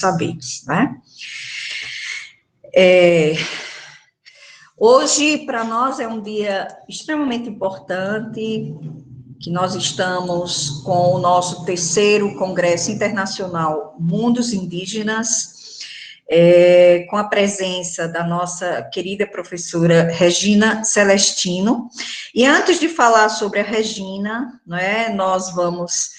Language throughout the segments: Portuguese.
saberes, né? Hoje, para nós, é um dia extremamente importante, que nós estamos com o nosso terceiro Congresso Internacional Mundos Indígenas, com a presença da nossa querida professora Regina Celestino. E antes de falar sobre a Regina, nós vamos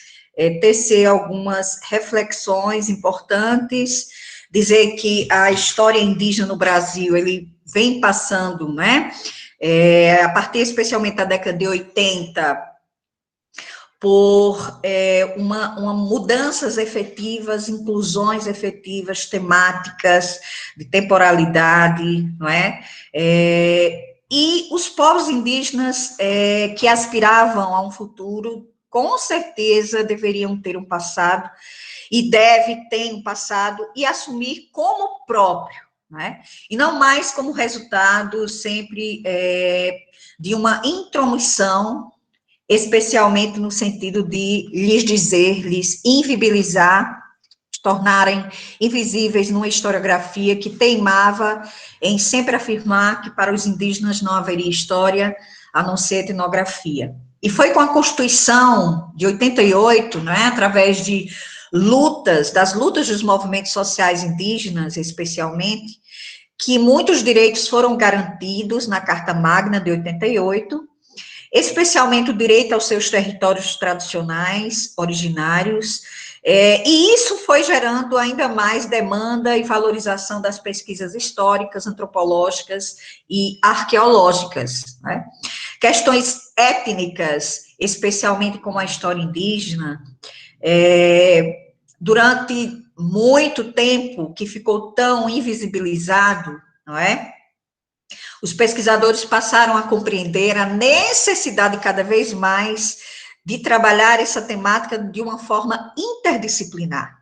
tecer algumas reflexões importantes, dizer que a história indígena no Brasil, ele vem passando, a partir especialmente da década de 80, por uma mudanças efetivas, inclusões efetivas, temáticas, de temporalidade, e os povos indígenas que aspiravam a um futuro, com certeza deveriam ter um passado, e deve ter um passado, e assumir como próprio, e não mais como resultado sempre de uma intromissão, especialmente no sentido de lhes dizer, lhes invibilizar, tornarem invisíveis numa historiografia que teimava em sempre afirmar que para os indígenas não haveria história, a não ser etnografia. E foi com a Constituição de 88, através de das lutas dos movimentos sociais indígenas, especialmente, que muitos direitos foram garantidos na Carta Magna de 88, especialmente o direito aos seus territórios tradicionais, originários, e isso foi gerando ainda mais demanda e valorização das pesquisas históricas, antropológicas e arqueológicas, Questões étnicas, especialmente como a história indígena, durante muito tempo que ficou tão invisibilizado, Os pesquisadores passaram a compreender a necessidade cada vez mais de trabalhar essa temática de uma forma interdisciplinar,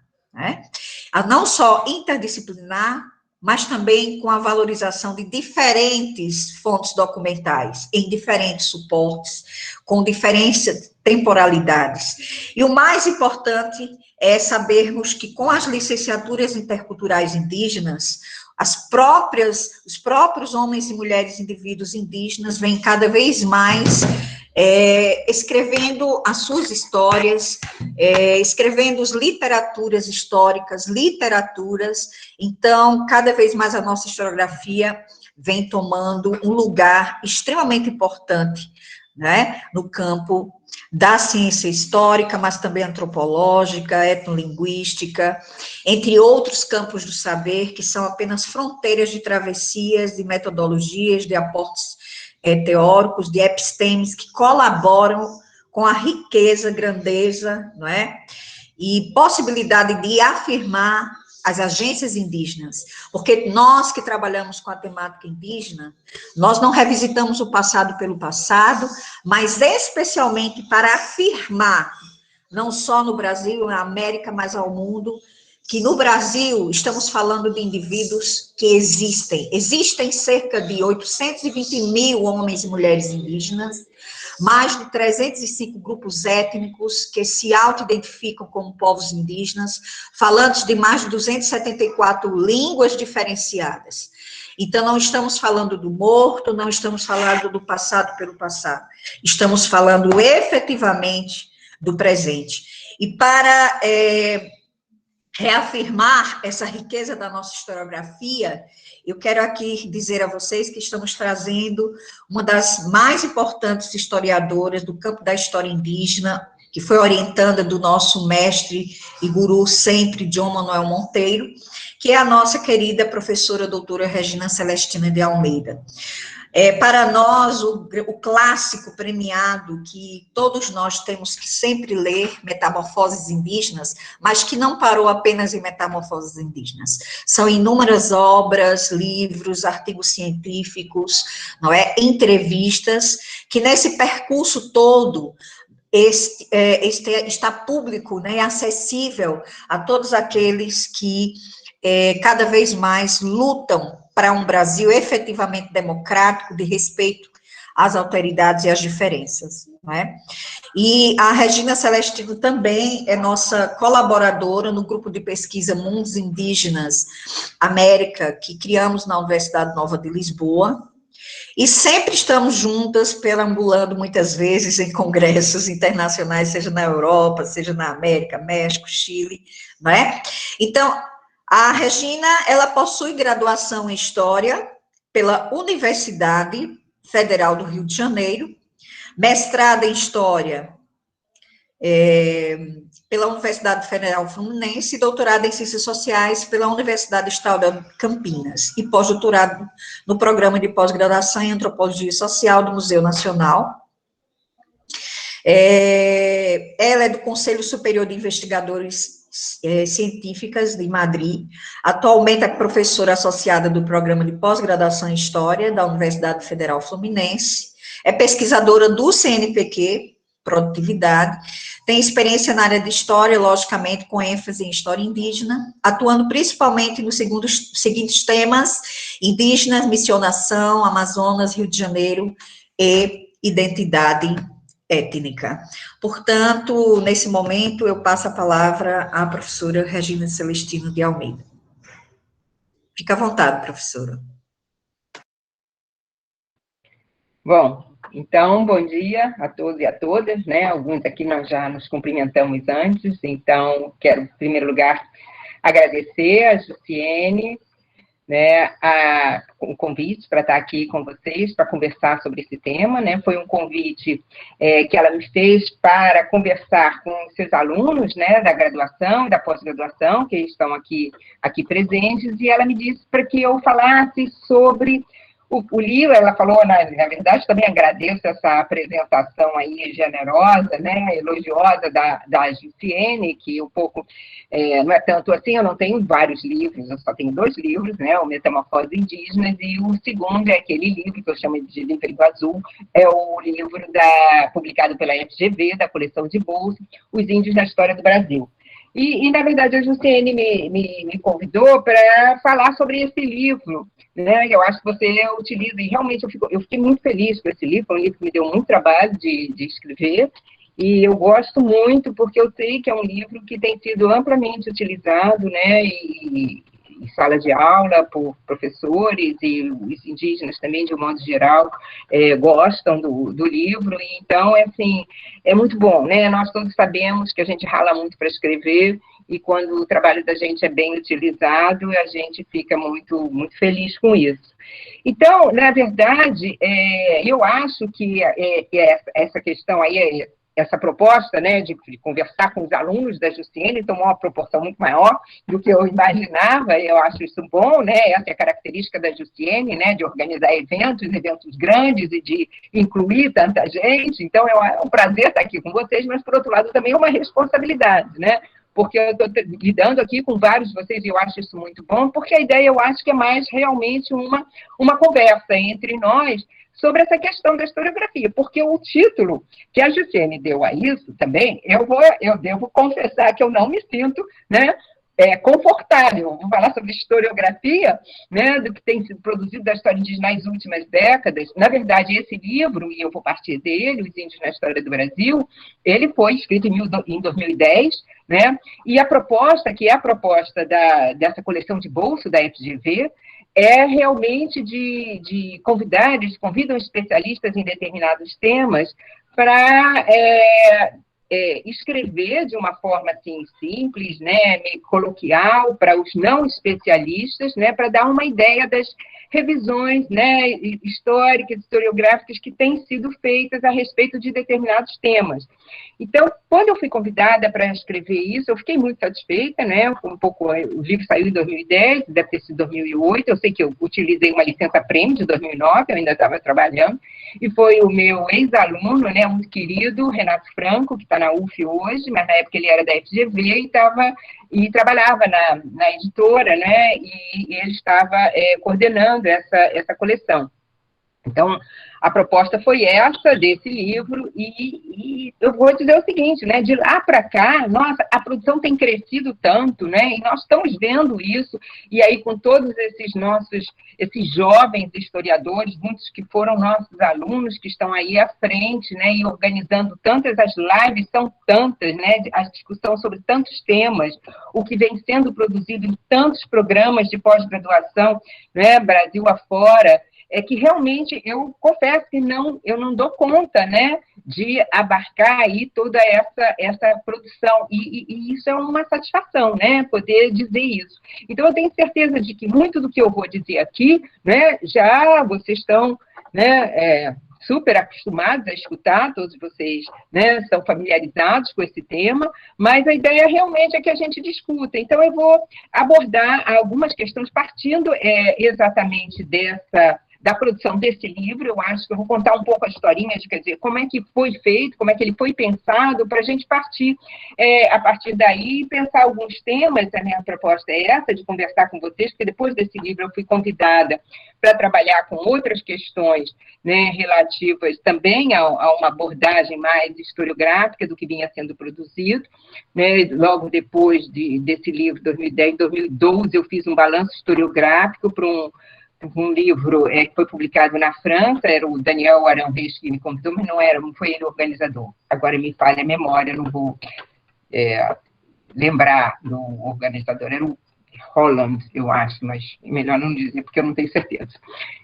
Não só interdisciplinar, mas também com a valorização de diferentes fontes documentais, em diferentes suportes, com diferentes temporalidades. E o mais importante é sabermos que com as licenciaturas interculturais indígenas, os próprios homens e mulheres indivíduos indígenas vêm cada vez mais escrevendo as suas histórias, escrevendo literaturas históricas, então, cada vez mais a nossa historiografia vem tomando um lugar extremamente importante, no campo da ciência histórica, mas também antropológica, etnolinguística, entre outros campos do saber, que são apenas fronteiras de travessias, de metodologias, de aportes teóricos, de epistemes, que colaboram com a riqueza, grandeza, e possibilidade de afirmar as agências indígenas, porque nós que trabalhamos com a temática indígena, nós não revisitamos o passado pelo passado, mas especialmente para afirmar, não só no Brasil, na América, mas ao mundo, que no Brasil estamos falando de indivíduos que existem cerca de 820 mil homens e mulheres indígenas, mais de 305 grupos étnicos que se auto-identificam como povos indígenas, falantes de mais de 274 línguas diferenciadas. Então, não estamos falando do morto, não estamos falando do passado pelo passado, estamos falando efetivamente do presente. E para reafirmar essa riqueza da nossa historiografia, eu quero aqui dizer a vocês que estamos trazendo uma das mais importantes historiadoras do campo da história indígena, que foi orientanda do nosso mestre e guru sempre, John Manuel Monteiro, que é a nossa querida professora doutora Regina Celestina de Almeida. Para nós, o clássico premiado que todos nós temos que sempre ler, Metamorfoses Indígenas, mas que não parou apenas em Metamorfoses Indígenas. São inúmeras obras, livros, artigos científicos, entrevistas, que nesse percurso todo está público, acessível a todos aqueles que cada vez mais lutam para um Brasil efetivamente democrático, de respeito as alteridades e as diferenças, não é? E a Regina Celestino também é nossa colaboradora no grupo de pesquisa Mundos Indígenas América, que criamos na Universidade Nova de Lisboa, e sempre estamos juntas, perambulando muitas vezes em congressos internacionais, seja na Europa, seja na América, México, Chile, não é? Então, a Regina, ela possui graduação em História pela Universidade Federal do Rio de Janeiro, mestrado em História pela Universidade Federal Fluminense e doutorado em Ciências Sociais pela Universidade Estadual de Campinas e pós-doutorado no programa de pós-graduação em Antropologia Social do Museu Nacional. Ela é do Conselho Superior de Investigadores Científicas de Madrid, atualmente é professora associada do programa de pós-graduação em História da Universidade Federal Fluminense, é pesquisadora do CNPq, Produtividade, tem experiência na área de História, logicamente, com ênfase em História indígena, atuando principalmente nos seguintes temas: indígenas, missionação, Amazonas, Rio de Janeiro e identidade étnica. Portanto, nesse momento, eu passo a palavra à professora Regina Celestino de Almeida. Fica à vontade, professora. Bom, então, bom dia a todos e a todas, né? Alguns aqui nós já nos cumprimentamos antes, então, quero, em primeiro lugar, agradecer a Jussiene, né, o convite para estar aqui com vocês, para conversar sobre esse tema, né? Foi um convite que ela me fez para conversar com seus alunos, né, da graduação e da pós-graduação, que estão aqui presentes, e ela me disse para que eu falasse sobre o livro. Ela falou, na verdade, também agradeço essa apresentação aí generosa, né, elogiosa da Jussiene, que um pouco, não é tanto assim, eu não tenho vários livros, eu só tenho 2 livros, né, o Metamorfose Indígenas, e o segundo é aquele livro que eu chamo de Livro Azul, é o livro publicado pela FGV, da coleção de bolsa, Os Índios na História do Brasil. E, na verdade, a Jussiene me convidou para falar sobre esse livro, né? Eu acho que você utiliza, e realmente eu fiquei muito feliz com esse livro, é um livro que me deu muito trabalho de escrever, e eu gosto muito, porque eu sei que é um livro que tem sido amplamente utilizado, né, em sala de aula por professores, e os indígenas também, de um modo geral, gostam do livro, e então, assim, é muito bom, né? Nós todos sabemos que a gente rala muito para escrever, e quando o trabalho da gente é bem utilizado, a gente fica muito, muito feliz com isso. Então, na verdade, eu acho que essa questão aí, essa proposta, né, de conversar com os alunos da Jussiene tomou uma proporção muito maior do que eu imaginava. Eu acho isso bom, né? Essa é a característica da Jussiene, né, de organizar eventos grandes e de incluir tanta gente. Então, é um prazer estar aqui com vocês, mas, por outro lado, também é uma responsabilidade, né? Porque eu estou lidando aqui com vários de vocês, e eu acho isso muito bom, porque a ideia, eu acho que é mais realmente uma conversa entre nós sobre essa questão da historiografia, porque o título que a Jussiene deu a isso também, eu devo confessar que eu não me sinto, né, confortável. Vou falar sobre historiografia, né, do que tem sido produzido da história indígena nas últimas décadas. Na verdade, esse livro, e eu vou partir dele, Os Índios na História do Brasil, ele foi escrito em 2010, né, e a proposta, que é a proposta dessa coleção de bolso da FGV, é realmente de convidar, eles convidam especialistas em determinados temas para escrever de uma forma assim simples, né, meio coloquial, para os não especialistas, né, para dar uma ideia das revisões, né, históricas, historiográficas que têm sido feitas a respeito de determinados temas. Então, quando eu fui convidada para escrever isso, eu fiquei muito satisfeita, né, o livro saiu em 2010, deve ter sido 2008, eu sei que eu utilizei uma licença-prêmio de 2009, eu ainda estava trabalhando, e foi o meu ex-aluno, né, muito querido, Renato Franco, que está na UF hoje, mas na época ele era da FGV e trabalhava na editora, né, e ele estava coordenando essa coleção. Então, a proposta foi essa, desse livro, e eu vou dizer o seguinte, né, de lá para cá, nossa, a produção tem crescido tanto, né, e nós estamos vendo isso, e aí com todos esses jovens historiadores, muitos que foram nossos alunos, que estão aí à frente, né, e organizando tantas, as lives são tantas, né, a discussão sobre tantos temas, o que vem sendo produzido em tantos programas de pós-graduação, né, Brasil afora, é que realmente eu confesso que eu não dou conta, né, de abarcar aí toda essa produção, e isso é uma satisfação, né, poder dizer isso. Então, eu tenho certeza de que muito do que eu vou dizer aqui, né, já vocês estão, né, super acostumados a escutar, todos vocês, né, são familiarizados com esse tema, mas a ideia realmente é que a gente discuta. Então, eu vou abordar algumas questões partindo exatamente da produção desse livro. Eu acho que eu vou contar um pouco a historinha, quer dizer, como é que foi feito, como é que ele foi pensado, para a gente partir, a partir daí, pensar alguns temas. A minha proposta é essa, de conversar com vocês, porque depois desse livro eu fui convidada para trabalhar com outras questões, né, relativas também a uma abordagem mais historiográfica do que vinha sendo produzido, né. Logo depois desse livro, 2010, 2012, eu fiz um balanço historiográfico para um livro que foi publicado na França, era o Daniel Aranvez que me convidou, mas não foi ele o organizador. Agora me falha a memória, não vou lembrar do organizador, era o Holland, eu acho, mas melhor não dizer, porque eu não tenho certeza.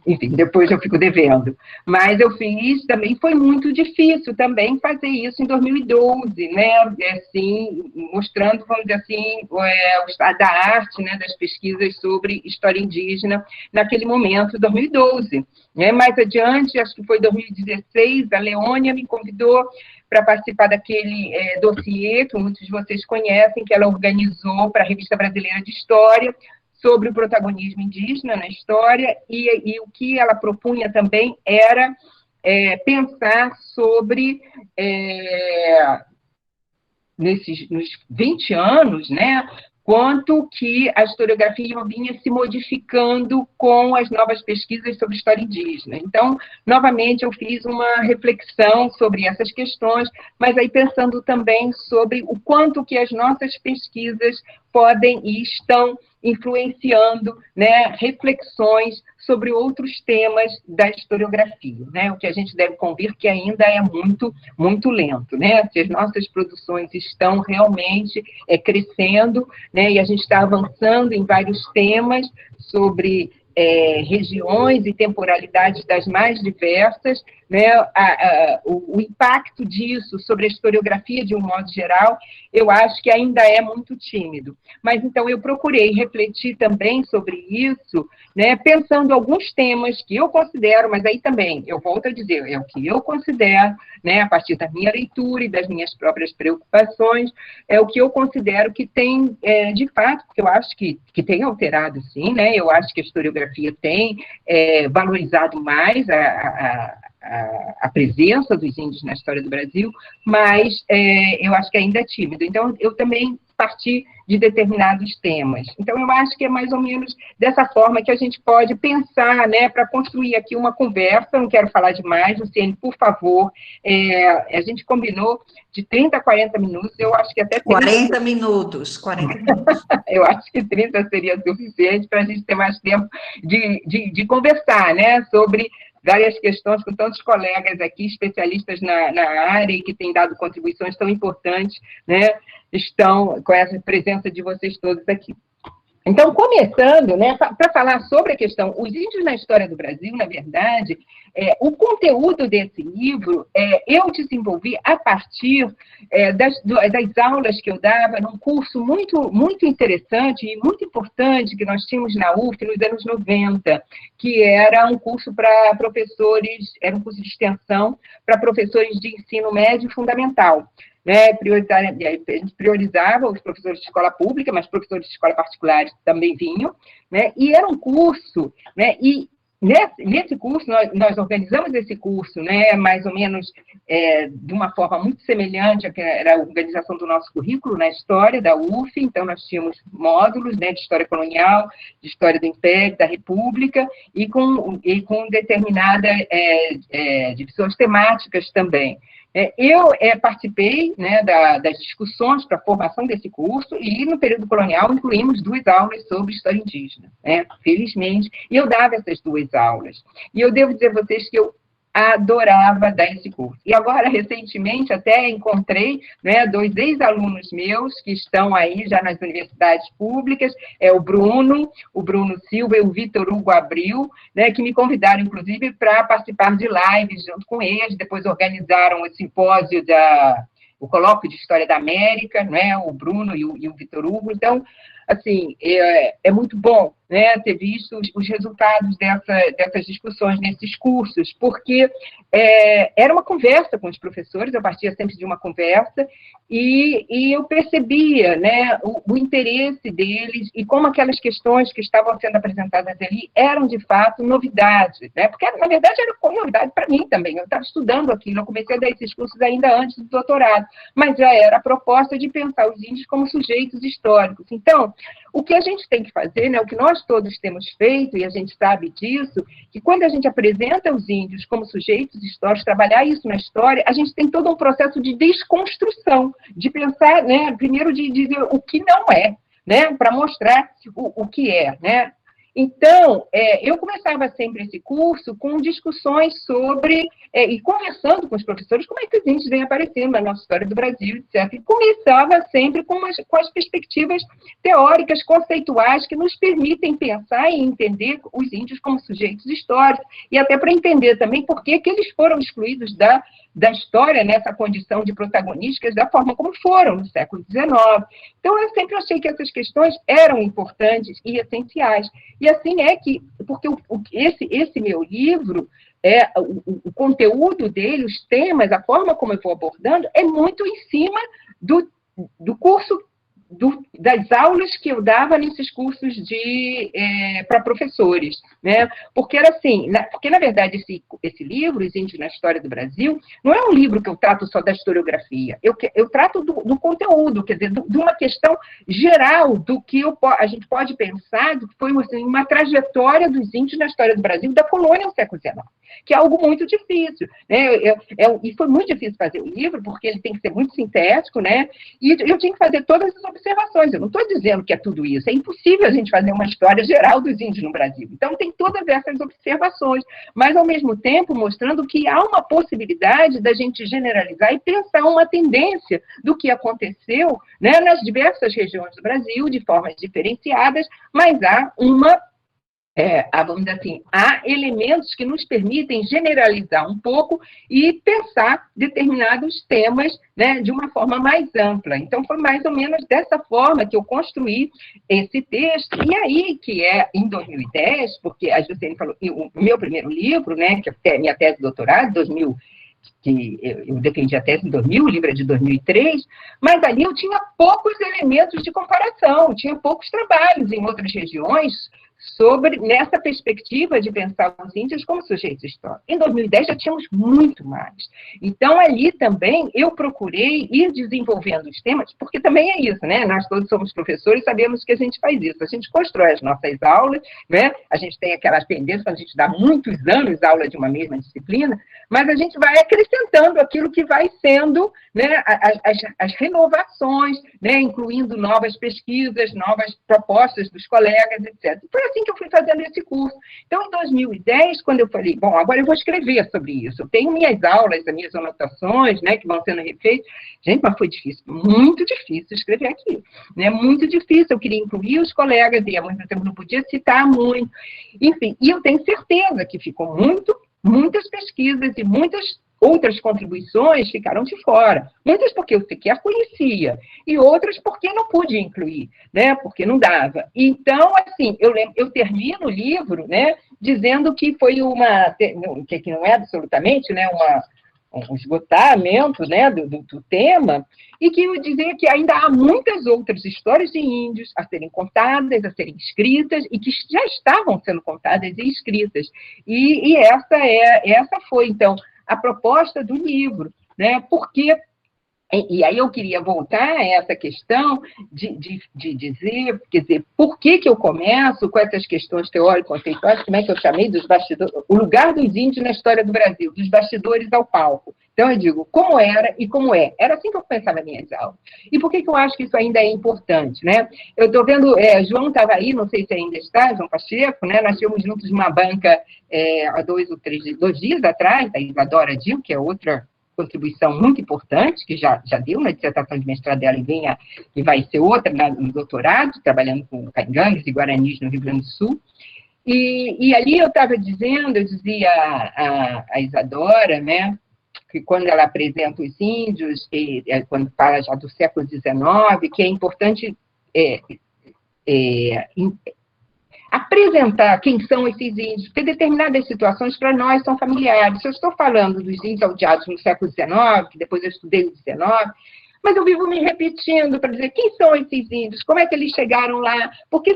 Enfim, depois eu fico devendo. Mas eu fiz também, foi muito difícil também fazer isso em 2012, né? Assim, mostrando, vamos dizer assim, o estado da arte, né, das pesquisas sobre história indígena naquele momento, 2012. Né? Mais adiante, acho que foi 2016, a Leônia me convidou para participar daquele dossiê que muitos de vocês conhecem, que ela organizou para a Revista Brasileira de História, sobre o protagonismo indígena na história, e o que ela propunha também era pensar sobre, nos 20 anos, né, quanto que a historiografia vinha se modificando com as novas pesquisas sobre história indígena. Então, novamente, eu fiz uma reflexão sobre essas questões, mas aí pensando também sobre o quanto que as nossas pesquisas podem e estão influenciando, né, reflexões sobre outros temas da historiografia, né, o que a gente deve convir que ainda é muito, muito lento, né, se as nossas produções estão realmente crescendo, né, e a gente está avançando em vários temas sobre regiões e temporalidades das mais diversas, né, o impacto disso sobre a historiografia de um modo geral, eu acho que ainda é muito tímido. Mas, então, eu procurei refletir também sobre isso, né, pensando alguns temas que eu considero, mas aí também, eu volto a dizer, é o que eu considero, né, a partir da minha leitura e das minhas próprias preocupações, é o que eu considero que tem, de fato, porque eu acho que tem alterado, sim, né, eu acho que a historiografia tem valorizado mais a presença dos índios na história do Brasil, mas eu acho que ainda é tímido. Então, eu também parti de determinados temas. Então, eu acho que é mais ou menos dessa forma que a gente pode pensar, né, para construir aqui uma conversa. Não quero falar demais, Luciene, por favor. A gente combinou de 30 a 40 minutos, eu acho que até 40 minutos. Eu acho que 30 seria suficiente para a gente ter mais tempo de conversar, né, sobre várias questões com tantos colegas aqui, especialistas na área, e que têm dado contribuições tão importantes, né, estão com essa presença de vocês todos aqui. Então, começando, né, para falar sobre a questão, os índios na história do Brasil, na verdade, o conteúdo desse livro eu desenvolvi a partir das aulas que eu dava num curso muito, muito interessante e muito importante que nós tínhamos na UF nos anos 90, que era um curso para professores, era um curso de extensão para professores de ensino médio e fundamental. Né, a gente priorizava os professores de escola pública, mas professores de escola particulares também vinham, né, e era um curso, né, e nesse curso, nós organizamos esse curso, né, mais ou menos de uma forma muito semelhante à que era a organização do nosso currículo na história da UF. Então, nós tínhamos módulos, né, de história colonial, de história do Império, da República, e com determinadas divisões temáticas também. Eu participei, né, das discussões para a formação desse curso, e no período colonial incluímos 2 aulas sobre história indígena, né, felizmente, e eu dava essas 2 aulas. E eu devo dizer a vocês que eu adorava dar esse curso. E agora, recentemente, até encontrei, né, 2 ex-alunos meus que estão aí já nas universidades públicas, o Bruno Silva e o Vitor Hugo Abril, né, que me convidaram, inclusive, para participar de lives junto com eles. Depois organizaram o simpósio o colóquio de História da América, né, o Bruno e o Vitor Hugo. Então, assim, é muito bom, né, ter visto os resultados dessas discussões nesses cursos, porque era uma conversa com os professores, eu partia sempre de uma conversa, e eu percebia, né, o interesse deles e como aquelas questões que estavam sendo apresentadas ali eram, de fato, novidades, né, porque, na verdade, era novidade para mim também. Eu estava estudando aquilo, eu comecei a dar esses cursos ainda antes do doutorado, mas já era a proposta de pensar os índios como sujeitos históricos. Então, o que a gente tem que fazer, né, o que nós todos temos feito, e a gente sabe disso, que quando a gente apresenta os índios como sujeitos históricos, trabalhar isso na história, a gente tem todo um processo de desconstrução, de pensar, né, primeiro de dizer o que não é, né, para mostrar o que é, né. Então, eu começava sempre esse curso com discussões sobre, e conversando com os professores, como é que os índios vêm aparecendo na nossa história do Brasil, etc. E começava sempre com as perspectivas teóricas, conceituais, que nos permitem pensar e entender os índios como sujeitos históricos, e até para entender também por que eles foram excluídos da história, nessa condição de protagonistas, da forma como foram no século XIX. Então, eu sempre achei que essas questões eram importantes e essenciais. E assim porque esse meu livro, o conteúdo dele, os temas, a forma como eu vou abordando, é muito em cima do curso, das aulas que eu dava nesses cursos para professores, né? Porque era assim, porque na verdade esse livro, Os Índios na História do Brasil, não é um livro que eu trato só da historiografia, eu trato do conteúdo, quer dizer, de uma questão geral do que a gente pode pensar, do que foi assim, uma trajetória dos índios na história do Brasil, da colônia no século XIX, que é algo muito difícil, né? E foi muito difícil fazer o livro, porque ele tem que ser muito sintético, né? E eu tinha que fazer todas as observações. Eu não estou dizendo que é tudo isso. É impossível a gente fazer uma história geral dos índios no Brasil. Então, tem todas essas observações, mas, ao mesmo tempo, mostrando que há uma possibilidade da gente generalizar e pensar uma tendência do que aconteceu, né, nas diversas regiões do Brasil, de formas diferenciadas, mas há vamos dizer assim, há elementos que nos permitem generalizar um pouco e pensar determinados temas, né, de uma forma mais ampla. Então, foi mais ou menos dessa forma que eu construí esse texto. E aí, que em 2010, porque a Juscelina falou, o meu primeiro livro, né, que é a minha tese de doutorado, 2000, que eu defendi a tese em 2000, o livro é de 2003, mas ali eu tinha poucos elementos de comparação, tinha poucos trabalhos em outras regiões nessa perspectiva de pensar os índios como sujeitos históricos. Em 2010 já tínhamos muito mais. Então, ali também eu procurei ir desenvolvendo os temas, porque também é isso, né? Nós todos somos professores e sabemos que a gente faz isso. A gente constrói as nossas aulas, né? A gente tem aquelas tendências, quando a gente dá muitos anos aula de uma mesma disciplina, mas a gente vai acrescentando aquilo que vai sendo, né, as renovações, né, incluindo novas pesquisas, novas propostas dos colegas, etc. Foi assim que eu fui fazendo esse curso. Então, em 2010, quando eu falei, bom, agora eu vou escrever sobre isso, eu tenho minhas aulas, as minhas anotações, né, que vão sendo refeitas. Gente, mas foi difícil, muito difícil escrever aquilo, né, muito difícil. Eu queria incluir os colegas e, ao mesmo tempo, não podia citar muito. Enfim, e eu tenho certeza que ficou muitas pesquisas e muitas outras contribuições ficaram de fora. Muitas porque eu sequer conhecia, e outras porque não pude incluir, né? Porque não dava. Então, assim, eu termino o livro, né, dizendo que foi que não é absolutamente, né, um esgotamento, né, do tema, e que eu dizia que ainda há muitas outras histórias de índios a serem contadas, a serem escritas, e que já estavam sendo contadas e escritas. E essa foi, então, a proposta do livro, né? Porque e aí eu queria voltar a essa questão de dizer, quer dizer, por que eu começo com essas questões teórico-conceituais, como é que eu chamei dos bastidores, o lugar dos índios na história do Brasil, dos bastidores ao palco. Então, eu digo, como era e como é. Era assim que eu pensava nas minhas aulas. E por que eu acho que isso ainda é importante, né? Eu estou vendo, João estava aí, não sei se ainda está, João Pacheco, né? Nós tínhamos juntos uma banca há 2 dias atrás, a Isadora Dil, que é outra contribuição muito importante, que já deu na dissertação de mestrado dela e vai ser outra no doutorado, trabalhando com caingangues e guaranis no Rio Grande do Sul. E ali eu dizia a Isadora, né, que quando ela apresenta os índios, quando fala já do século XIX, que é importante apresentar quem são esses índios, porque determinadas situações para nós são familiares. Se eu estou falando dos índios aldeados no século XIX, que depois eu estudei no XIX, mas eu vivo me repetindo para dizer quem são esses índios, como é que eles chegaram lá, porque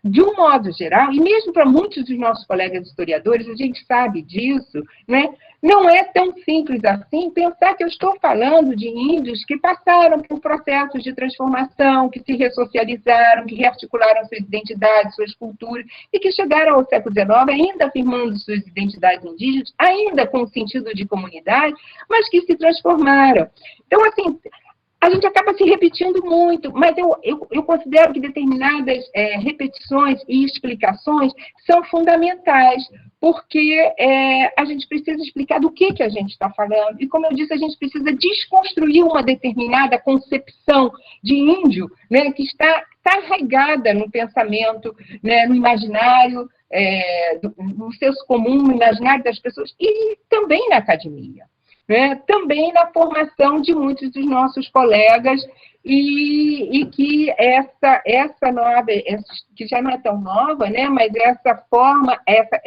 de um modo geral, e mesmo para muitos dos nossos colegas historiadores, a gente sabe disso, né? Não é tão simples assim pensar que eu estou falando de índios que passaram por processos de transformação, que se ressocializaram, que rearticularam suas identidades, suas culturas, e que chegaram ao século XIX ainda afirmando suas identidades indígenas, ainda com o sentido de comunidade, mas que se transformaram. Então, assim, a gente acaba se repetindo muito, mas eu considero que determinadas repetições e explicações são fundamentais, porque a gente precisa explicar do que a gente está falando. E, como eu disse, a gente precisa desconstruir uma determinada concepção de índio, né, que está arraigada no pensamento, né, no imaginário, no senso comum, no imaginário das pessoas, e também na academia. Né, também na formação de muitos dos nossos colegas, e que essa nova, que já não é tão nova, né, mas essa forma, essa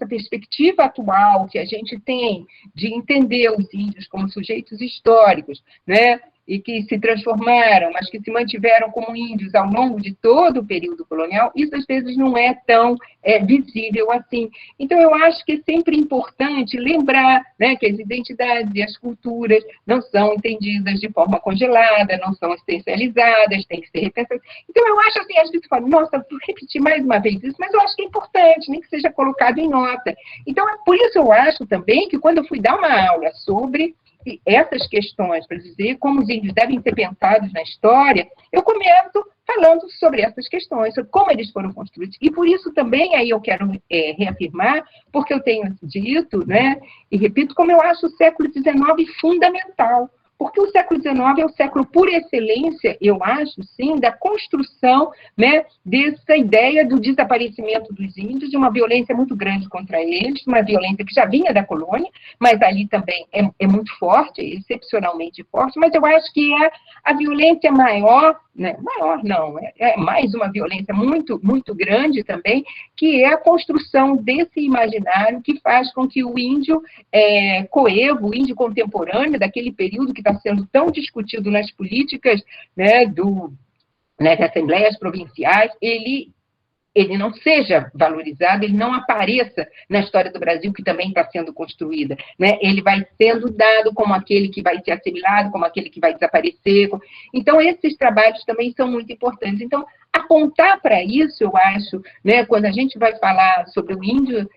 perspectiva atual que a gente tem de entender os índios como sujeitos históricos, né, e que se transformaram, mas que se mantiveram como índios ao longo de todo o período colonial, isso às vezes não é tão visível assim. Então, eu acho que é sempre importante lembrar, né, que as identidades e as culturas não são entendidas de forma congelada, não são essencializadas, têm que ser repensadas. Então, eu acho assim, às vezes eu falo, nossa, vou repetir mais uma vez isso, mas eu acho que é importante, nem que seja colocado em nota. Então, por isso eu acho também que quando eu fui dar uma aula sobre essas questões, para dizer como os índios devem ser pensados na história, eu começo falando sobre essas questões, sobre como eles foram construídos. E por isso também aí eu quero reafirmar, porque eu tenho dito, né, e repito, como eu acho o século XIX fundamental. Porque o século XIX é o século por excelência, eu acho, sim, da construção, né, dessa ideia do desaparecimento dos índios, de uma violência muito grande contra eles, uma violência que já vinha da colônia, mas ali também é muito forte, excepcionalmente forte, mas eu acho que é a violência maior, né, maior não, é mais uma violência muito, muito grande também, que é a construção desse imaginário que faz com que o índio coevo, o índio contemporâneo, daquele período que está sendo tão discutido nas políticas, né, nas assembleias provinciais, ele não seja valorizado, ele não apareça na história do Brasil, que também está sendo construída. Né? Ele vai sendo dado como aquele que vai ser assimilado, como aquele que vai desaparecer. Então, esses trabalhos também são muito importantes. Então, apontar para isso, eu acho, né, quando a gente vai falar sobre o índio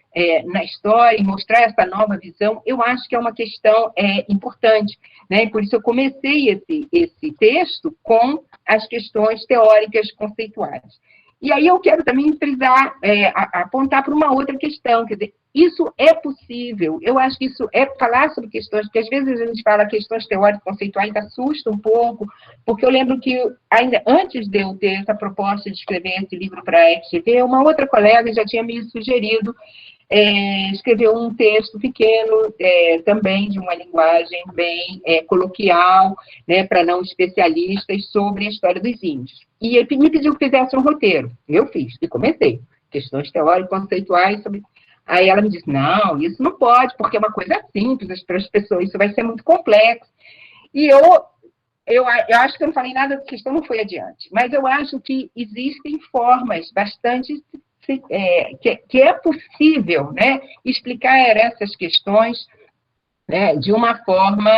na história e mostrar essa nova visão, eu acho que é uma questão importante. Né? E por isso eu comecei esse texto com as questões teóricas conceituais. E aí eu quero também frisar, apontar para uma outra questão, quer dizer, isso é possível, eu acho que isso é falar sobre questões, porque às vezes a gente fala questões teóricas, conceituais, assusta um pouco, porque eu lembro que ainda antes de eu ter essa proposta de escrever esse livro para a FGV, uma outra colega já tinha me sugerido escrever um texto pequeno, também de uma linguagem bem coloquial, né, para não especialistas, sobre a história dos índios. E ele me pediu que fizesse um roteiro. Eu fiz, e comecei. Questões teóricas, conceituais, sobre... Aí ela me disse, não, isso não pode, porque é uma coisa simples, para as pessoas isso vai ser muito complexo. E eu acho que eu não falei nada da questão, não foi adiante, mas eu acho que existem formas bastante que é possível, né, explicar essas questões, né, de uma forma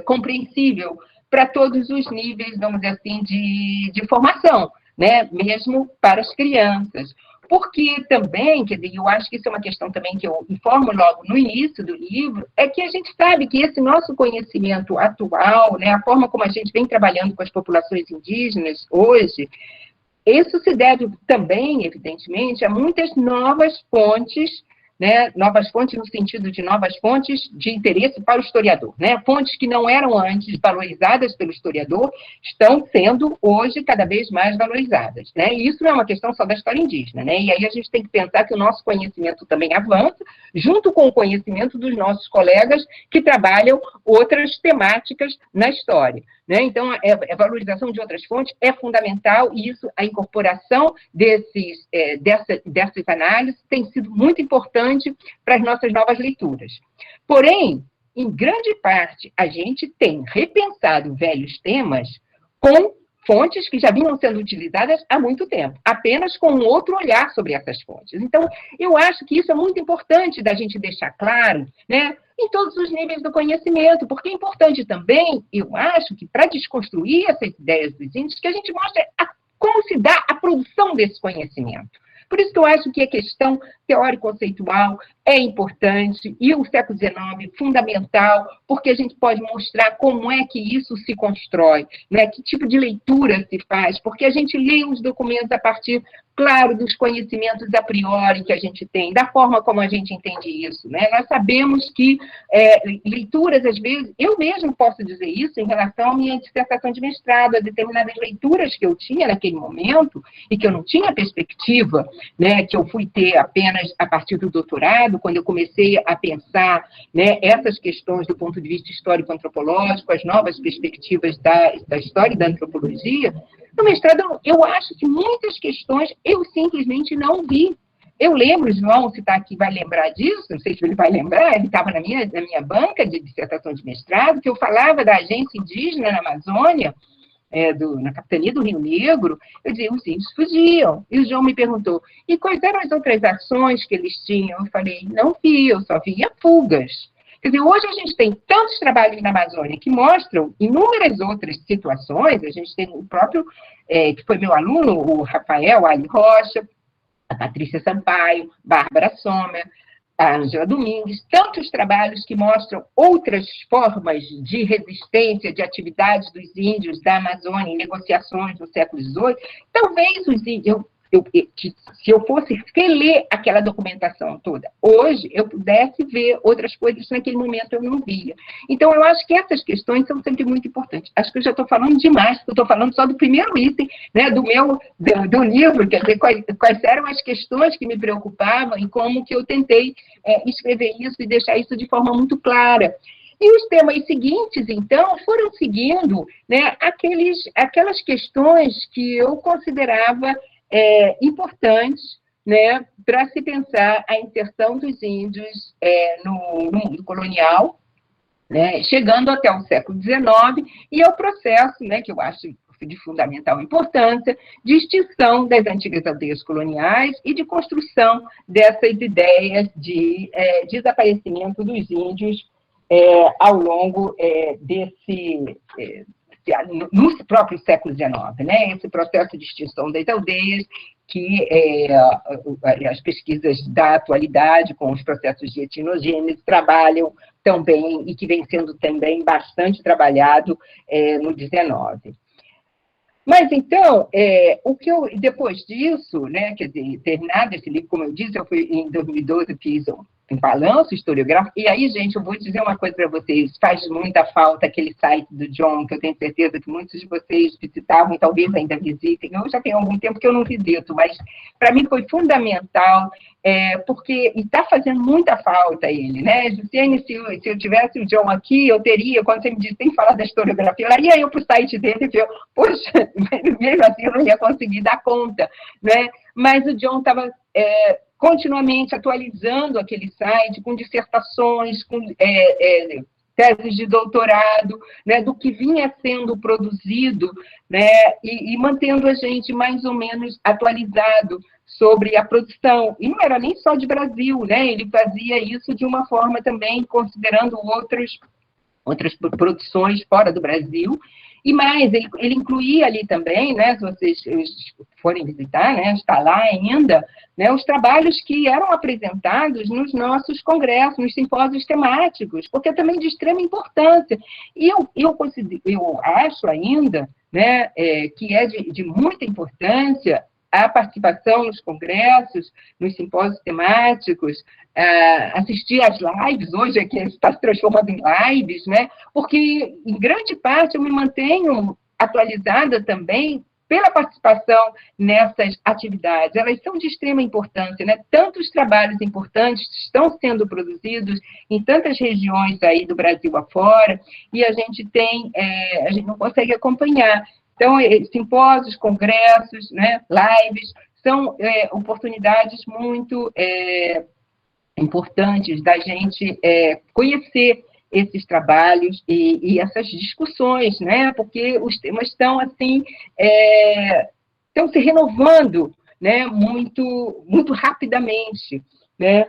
compreensível para todos os níveis, vamos dizer assim, de formação, né, mesmo para as crianças. Porque também, quer dizer, eu acho que isso é uma questão também que eu informo logo no início do livro, é que a gente sabe que esse nosso conhecimento atual, né, a forma como a gente vem trabalhando com as populações indígenas hoje, isso se deve também, evidentemente, a muitas novas fontes, né, novas fontes no sentido de novas fontes de interesse para o historiador, né, fontes que não eram antes valorizadas pelo historiador, estão sendo hoje cada vez mais valorizadas, né, e isso não é uma questão só da história indígena, né, e aí a gente tem que pensar que o nosso conhecimento também avança, junto com o conhecimento dos nossos colegas que trabalham outras temáticas na história, né, então a valorização de outras fontes é fundamental, e isso, a incorporação dessas análises tem sido muito importante para as nossas novas leituras. Porém, em grande parte, a gente tem repensado velhos temas com fontes que já vinham sendo utilizadas há muito tempo, apenas com um outro olhar sobre essas fontes. Então, eu acho que isso é muito importante da gente deixar claro, né, em todos os níveis do conhecimento, porque é importante também, eu acho, que para desconstruir essas ideias dos índios, que a gente mostre como se dá a produção desse conhecimento. Por isso que eu acho que a questão teórico-conceitual é importante, e o século XIX fundamental, porque a gente pode mostrar como é que isso se constrói, né? Que tipo de leitura se faz, porque a gente lê os documentos a partir, claro, dos conhecimentos a priori que a gente tem, da forma como a gente entende isso, né? Nós sabemos que leituras, às vezes, eu mesmo posso dizer isso em relação à minha dissertação de mestrado, a determinadas leituras que eu tinha naquele momento, e que eu não tinha perspectiva, né, que eu fui ter apenas a partir do doutorado, quando eu comecei a pensar, né, essas questões do ponto de vista histórico-antropológico, as novas perspectivas da história e da antropologia. No mestrado, eu acho que muitas questões eu simplesmente não vi. Eu lembro, João, se está aqui, vai lembrar disso, não sei se ele vai lembrar, ele estava na minha banca de dissertação de mestrado, que eu falava da agência indígena na Amazônia, na capitania do Rio Negro, eu dizia, os índios fugiam. E o João me perguntou, e quais eram as outras ações que eles tinham? Eu falei, não vi, eu só via fugas. Quer dizer, hoje a gente tem tantos trabalhos na Amazônia que mostram inúmeras outras situações, a gente tem o próprio, que foi meu aluno, o Rafael Ali Rocha, a Patrícia Sampaio, Bárbara Sommer, a Ângela Domingues, tantos trabalhos que mostram outras formas de resistência, de atividades dos índios da Amazônia em negociações no século XVIII. Talvez os índios, se eu fosse reler aquela documentação toda hoje, eu pudesse ver outras coisas que naquele momento eu não via. Então, eu acho que essas questões são sempre muito importantes. Acho que eu já estou falando demais, porque eu estou falando só do primeiro item, né, do livro, quer dizer, quais eram as questões que me preocupavam e como que eu tentei escrever isso e deixar isso de forma muito clara. E os temas seguintes, então, foram seguindo, né, aquelas questões que eu considerava importantes, né, para se pensar a inserção dos índios no mundo colonial, né, chegando até o século XIX, e é o processo, né, que eu acho de fundamental importância, de extinção das antigas aldeias coloniais e de construção dessas ideias de desaparecimento dos índios ao longo no próprio século XIX, né? Esse processo de extinção das aldeias, que as pesquisas da atualidade, com os processos de etnogênese, trabalham também, e que vem sendo também bastante trabalhado no XIX. Mas, então, depois disso, né, quer dizer, terminado esse livro, como eu disse, eu fui, em 2012, fiz um balanço historiográfico, e aí, gente, eu vou dizer uma coisa para vocês, faz muita falta aquele site do John, que eu tenho certeza que muitos de vocês visitavam e talvez ainda visitem. Eu já tenho algum tempo que eu não visito, mas para mim foi fundamental, porque está fazendo muita falta ele, né? Jussiane, se eu tivesse o John aqui, eu teria, quando você me disse, tem que falar da historiografia, eu ia para o site dele e ver, poxa, mesmo assim eu não ia conseguir dar conta, né? Mas o John estava continuamente atualizando aquele site com dissertações, com teses de doutorado, né, do que vinha sendo produzido, né, e mantendo a gente mais ou menos atualizado sobre a produção. E não era nem só de Brasil, né, ele fazia isso de uma forma também considerando outras produções fora do Brasil. E mais, ele incluía ali também, né, se vocês forem visitar, né, está lá ainda, né, os trabalhos que eram apresentados nos nossos congressos, nos simpósios temáticos, porque é também de extrema importância. E eu acho ainda, né, que é de muita importância a participação nos congressos, nos simpósios temáticos, assistir às lives, hoje é que está se transformando em lives, né? Porque, em grande parte, eu me mantenho atualizada também pela participação nessas atividades. Elas são de extrema importância, né? Tantos trabalhos importantes estão sendo produzidos em tantas regiões aí do Brasil afora, e a gente não consegue acompanhar. Então, simpósios, congressos, né, lives, são oportunidades muito importantes da gente conhecer esses trabalhos e essas discussões, né, porque os temas estão, assim, estão se renovando, né, muito rapidamente, né.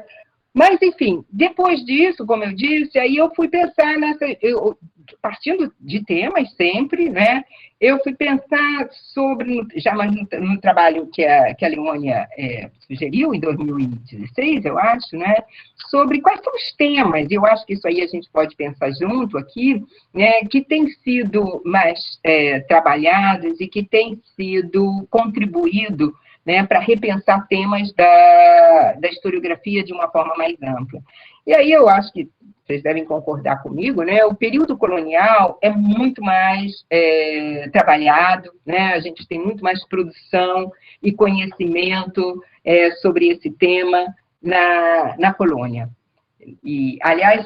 Mas, enfim, depois disso, como eu disse, aí eu fui pensar partindo de temas sempre, né, eu fui pensar sobre, já mais no trabalho que a Leônia sugeriu, em 2016, eu acho, né, sobre quais são os temas, eu acho que isso aí a gente pode pensar junto aqui, né, que têm sido mais trabalhados e que têm sido contribuído, né, para repensar temas da historiografia de uma forma mais ampla. E aí eu acho que vocês devem concordar comigo, né, o período colonial é muito mais trabalhado, né, a gente tem muito mais produção e conhecimento sobre esse tema na colônia. E, aliás,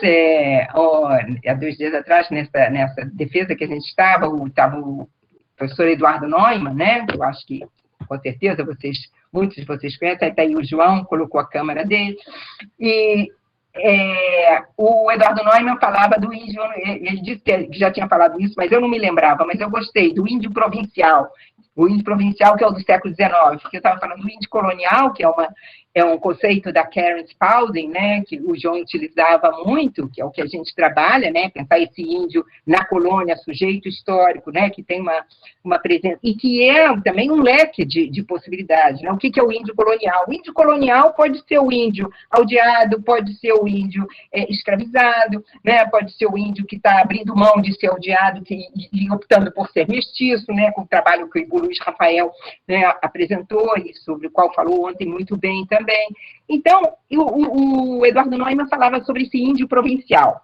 há 2 dias atrás, nessa defesa que a gente estava o professor Eduardo Neumann, né, que eu acho que com certeza muitos de vocês conhecem, está aí o João, colocou a câmera dele, e o Eduardo Neumann falava do índio, ele disse que já tinha falado isso, mas eu não me lembrava, mas eu gostei, do índio provincial, o índio provincial que é o do século XIX, porque eu estava falando do índio colonial, que é um conceito da Karen Spalding, né, que o João utilizava muito, que é o que a gente trabalha, né, pensar esse índio na colônia, sujeito histórico, né, que tem uma presença, e que é também um leque de possibilidades, né? O que é o índio colonial? O índio colonial pode ser o índio aldeado, pode ser o índio escravizado, né, pode ser o índio que está abrindo mão de ser aldeado e optando por ser mestiço, né, com o trabalho que o Luiz Rafael, né, apresentou, e sobre o qual falou ontem muito bem também. Então, o Eduardo Neumann falava sobre esse índio provincial,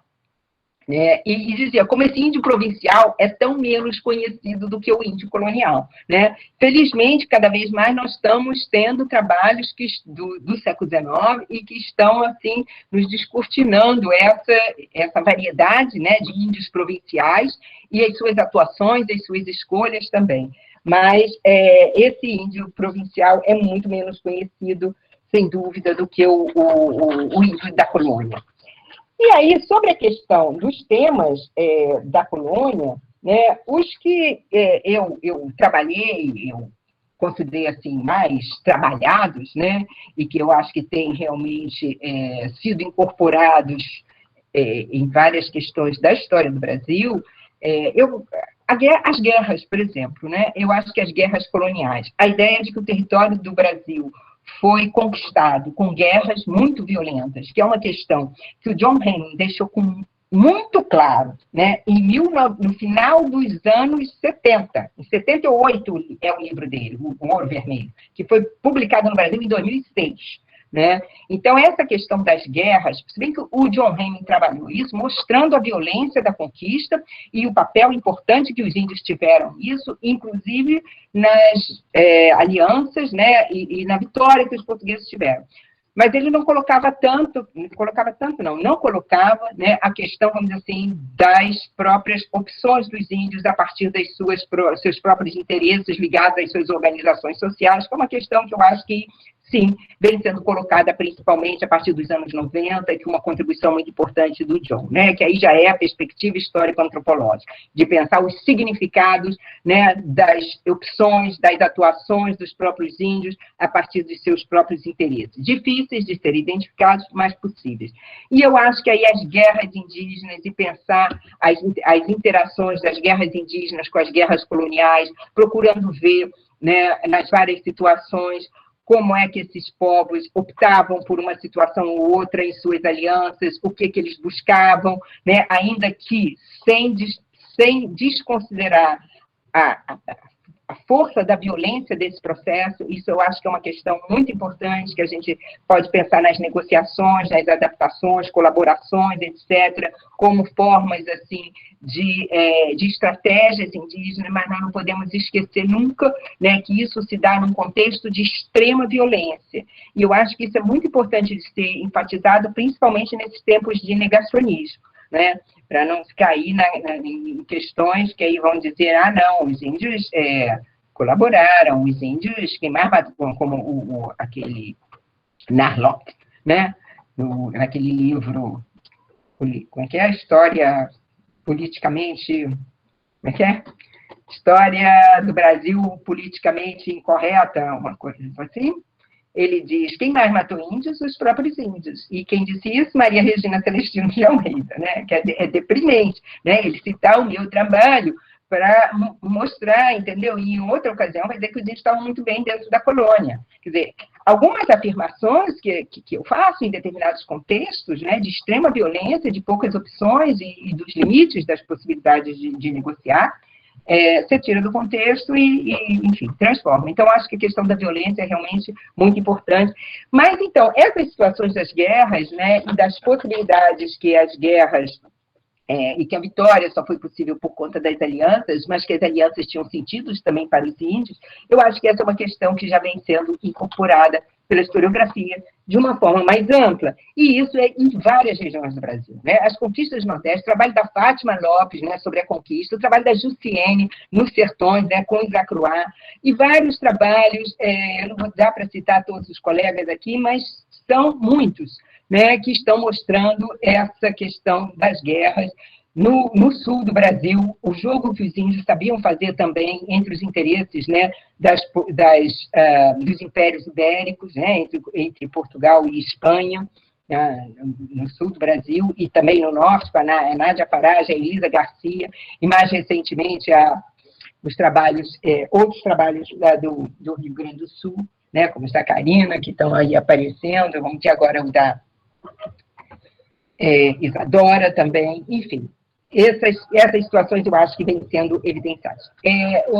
né, e dizia como esse índio provincial é tão menos conhecido do que o índio colonial, né? Felizmente, cada vez mais nós estamos tendo trabalhos do século XIX e que estão, assim, nos descortinando essa variedade, né, de índios provinciais e as suas atuações, as suas escolhas também. Mas esse índio provincial é muito menos conhecido, sem dúvida, do que o índio da colônia. E aí, sobre a questão dos temas da colônia, né, os que eu trabalhei, eu considerei assim, mais trabalhados, né, e que eu acho que têm realmente sido incorporados em várias questões da história do Brasil, as guerras, por exemplo, né, eu acho que as guerras coloniais, a ideia de que o território do Brasil foi conquistado com guerras muito violentas, que é uma questão que o John Henning deixou muito claro, né, no final dos anos 70, em 78 é o livro dele, O Ouro Vermelho, que foi publicado no Brasil em 2006. Né? Então, essa questão das guerras, se bem que o John Henning trabalhou isso, mostrando a violência da conquista e o papel importante que os índios tiveram nisso, inclusive nas alianças, né, e na vitória que os portugueses tiveram. Mas ele não colocava né, a questão, vamos dizer assim, das próprias opções dos índios a partir dos seus próprios interesses ligados às suas organizações sociais, que é uma questão que eu acho que sim, vem sendo colocada principalmente a partir dos anos 90, que uma contribuição muito importante do John, né, que aí já é a perspectiva histórico-antropológica, de pensar os significados, né, das opções, das atuações dos próprios índios a partir dos seus próprios interesses, difíceis de serem identificados, mas possíveis. E eu acho que aí as guerras indígenas e pensar as interações das guerras indígenas com as guerras coloniais, procurando ver, né, nas várias situações, como é que esses povos optavam por uma situação ou outra em suas alianças, o que eles buscavam, né, ainda que sem desconsiderar a, a força da violência desse processo. Isso eu acho que é uma questão muito importante, que a gente pode pensar nas negociações, nas adaptações, colaborações, etc., como formas, assim, de estratégias indígenas, mas nós não podemos esquecer nunca, né, que isso se dá num contexto de extrema violência. E eu acho que isso é muito importante de ser enfatizado, principalmente nesses tempos de negacionismo, né, para não cair em questões que aí vão dizer, não, os índios colaboraram, os índios queimaram, como aquele Narlock, né, naquele livro, como é que é a história politicamente, como é que é? História do Brasil politicamente incorreta, uma coisa assim. Ele diz, quem mais matou índios? Os próprios índios. E quem disse isso? Maria Regina Celestino de Almeida, né? Que é deprimente, né? Ele citar o meu trabalho para mostrar, entendeu? E em outra ocasião vai dizer que os índios estavam muito bem dentro da colônia. Quer dizer, algumas afirmações que eu faço em determinados contextos, né, de extrema violência, de poucas opções e dos limites das possibilidades de negociar, você tira do contexto enfim, transforma. Então, acho que a questão da violência é realmente muito importante. Mas, então, essas situações das guerras, né, e das possibilidades que as guerras, e que a vitória só foi possível por conta das alianças, mas que as alianças tinham sentido também para os índios, eu acho que essa é uma questão que já vem sendo incorporada pela historiografia de uma forma mais ampla, e isso é em várias regiões do Brasil, né? As conquistas do Nordeste, o trabalho da Fátima Lopes, né, sobre a conquista, o trabalho da Jussiene nos sertões, né, com Isacruá, e vários trabalhos, eu não vou dar para citar todos os colegas aqui, mas são muitos, né, que estão mostrando essa questão das guerras. No sul do Brasil, o jogo que os índios sabiam fazer também entre os interesses, né, dos impérios ibéricos, né, entre Portugal e Espanha, no sul do Brasil, e também no norte, com a Nádia Farage, a Elisa Garcia, e mais recentemente outros trabalhos do Rio Grande do Sul, né, como os da Carina, que estão aí aparecendo, vamos ter agora o da Isadora também, enfim. Essas situações eu acho que vêm sendo evidenciadas.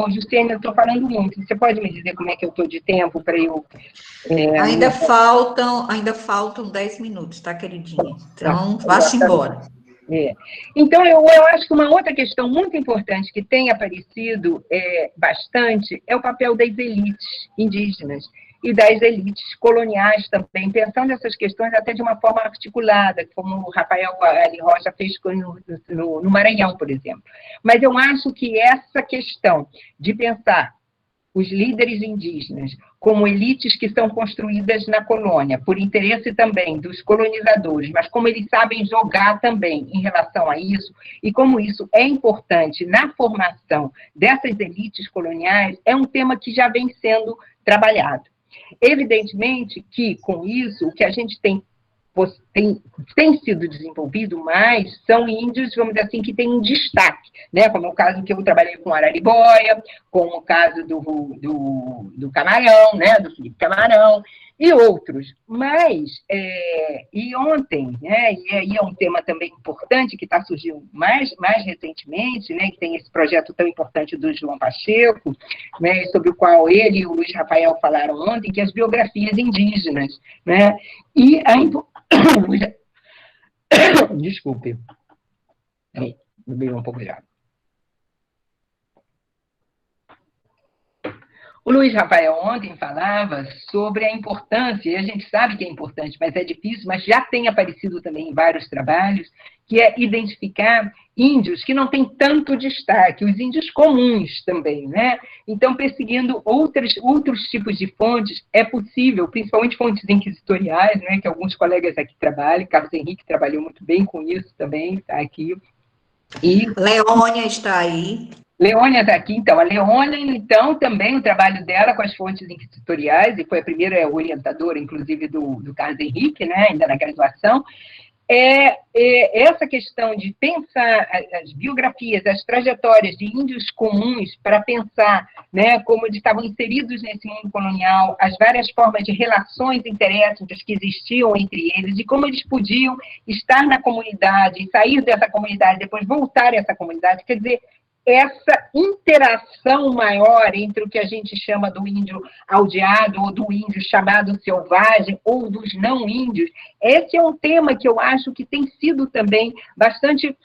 Justine, eu estou falando muito. Você pode me dizer como é que eu estou de tempo para eu... Ainda faltam 10 minutos, tá, queridinha? Então, vá-se exatamente. embora. Então, eu acho que uma outra questão muito importante que tem aparecido bastante é o papel das elites indígenas e das elites coloniais também, pensando essas questões até de uma forma articulada, como o Rafael Ali Rocha fez no Maranhão, por exemplo. Mas eu acho que essa questão de pensar os líderes indígenas como elites que são construídas na colônia, por interesse também dos colonizadores, mas como eles sabem jogar também em relação a isso, e como isso é importante na formação dessas elites coloniais, é um tema que já vem sendo trabalhado. Evidentemente que, com isso, o que a gente tem sido desenvolvido mais são índios, vamos dizer assim, que têm um destaque, né? Como é o caso que eu trabalhei com Araribóia, como o caso do Camarão, né? Do Felipe Camarão, e outros. Mas, e ontem, né? E aí é um tema também importante que está surgindo mais recentemente, né? Que tem esse projeto tão importante do João Pacheco, né? Sobre o qual ele e o Luiz Rafael falaram ontem, que é as biografias indígenas, né? E desculpe, bebi um pouco de água. O Luiz Rafael ontem falava sobre a importância, e a gente sabe que é importante, mas é difícil, mas já tem aparecido também em vários trabalhos, que é identificar índios que não têm tanto destaque, os índios comuns também, né? Então, perseguindo outros tipos de fontes, é possível, principalmente fontes inquisitoriais, né, que alguns colegas aqui trabalham, Carlos Henrique trabalhou muito bem com isso também, está aqui. E Leônia está aí. Leônia está aqui, então. A Leônia, então, também o trabalho dela com as fontes inquisitoriais, e foi a primeira orientadora, inclusive, do Carlos Henrique, né, ainda na graduação, essa questão de pensar as biografias, as trajetórias de índios comuns para pensar, né, como eles estavam inseridos nesse mundo colonial, as várias formas de relações interessantes que existiam entre eles e como eles podiam estar na comunidade, sair dessa comunidade, depois voltar a essa comunidade. Quer dizer, essa interação maior entre o que a gente chama do índio aldeado, ou do índio chamado selvagem, ou dos não índios, esse é um tema que eu acho que tem sido também bastante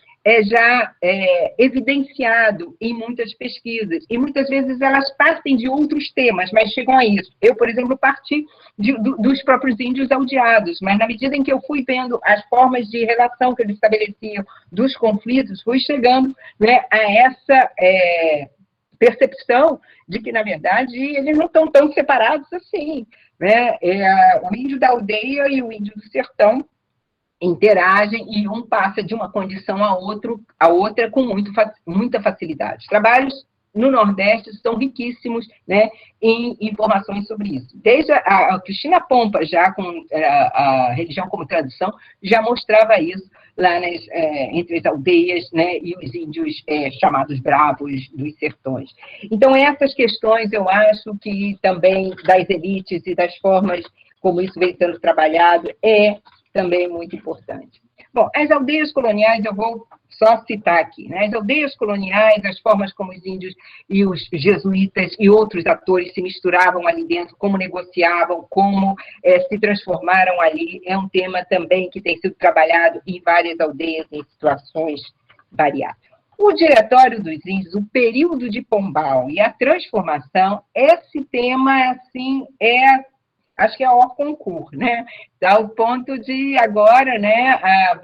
evidenciado em muitas pesquisas, e muitas vezes elas partem de outros temas, mas chegam a isso. Eu, por exemplo, parti dos próprios índios aldeados, mas na medida em que eu fui vendo as formas de relação que eles estabeleciam, dos conflitos, fui chegando, né, a essa percepção de que, na verdade, eles não estão tão separados assim, né? O índio da aldeia e o índio do sertão interagem e um passa de uma condição a outra com muita facilidade. Trabalhos no Nordeste são riquíssimos, né, em informações sobre isso. Desde a Cristina Pompa, já com a religião como tradição, já mostrava isso lá entre as aldeias, né, e os índios chamados bravos dos sertões. Então, essas questões, eu acho que também das elites e das formas como isso vem sendo trabalhado, também muito importante. Bom, as aldeias coloniais, eu vou só citar aqui, né? As aldeias coloniais, as formas como os índios e os jesuítas e outros atores se misturavam ali dentro, como negociavam, como se transformaram ali, é um tema também que tem sido trabalhado em várias aldeias, em situações variadas. O Diretório dos Índios, o período de Pombal e a transformação, esse tema, assim, acho que é o concurso, né? Ao ponto de agora, né, a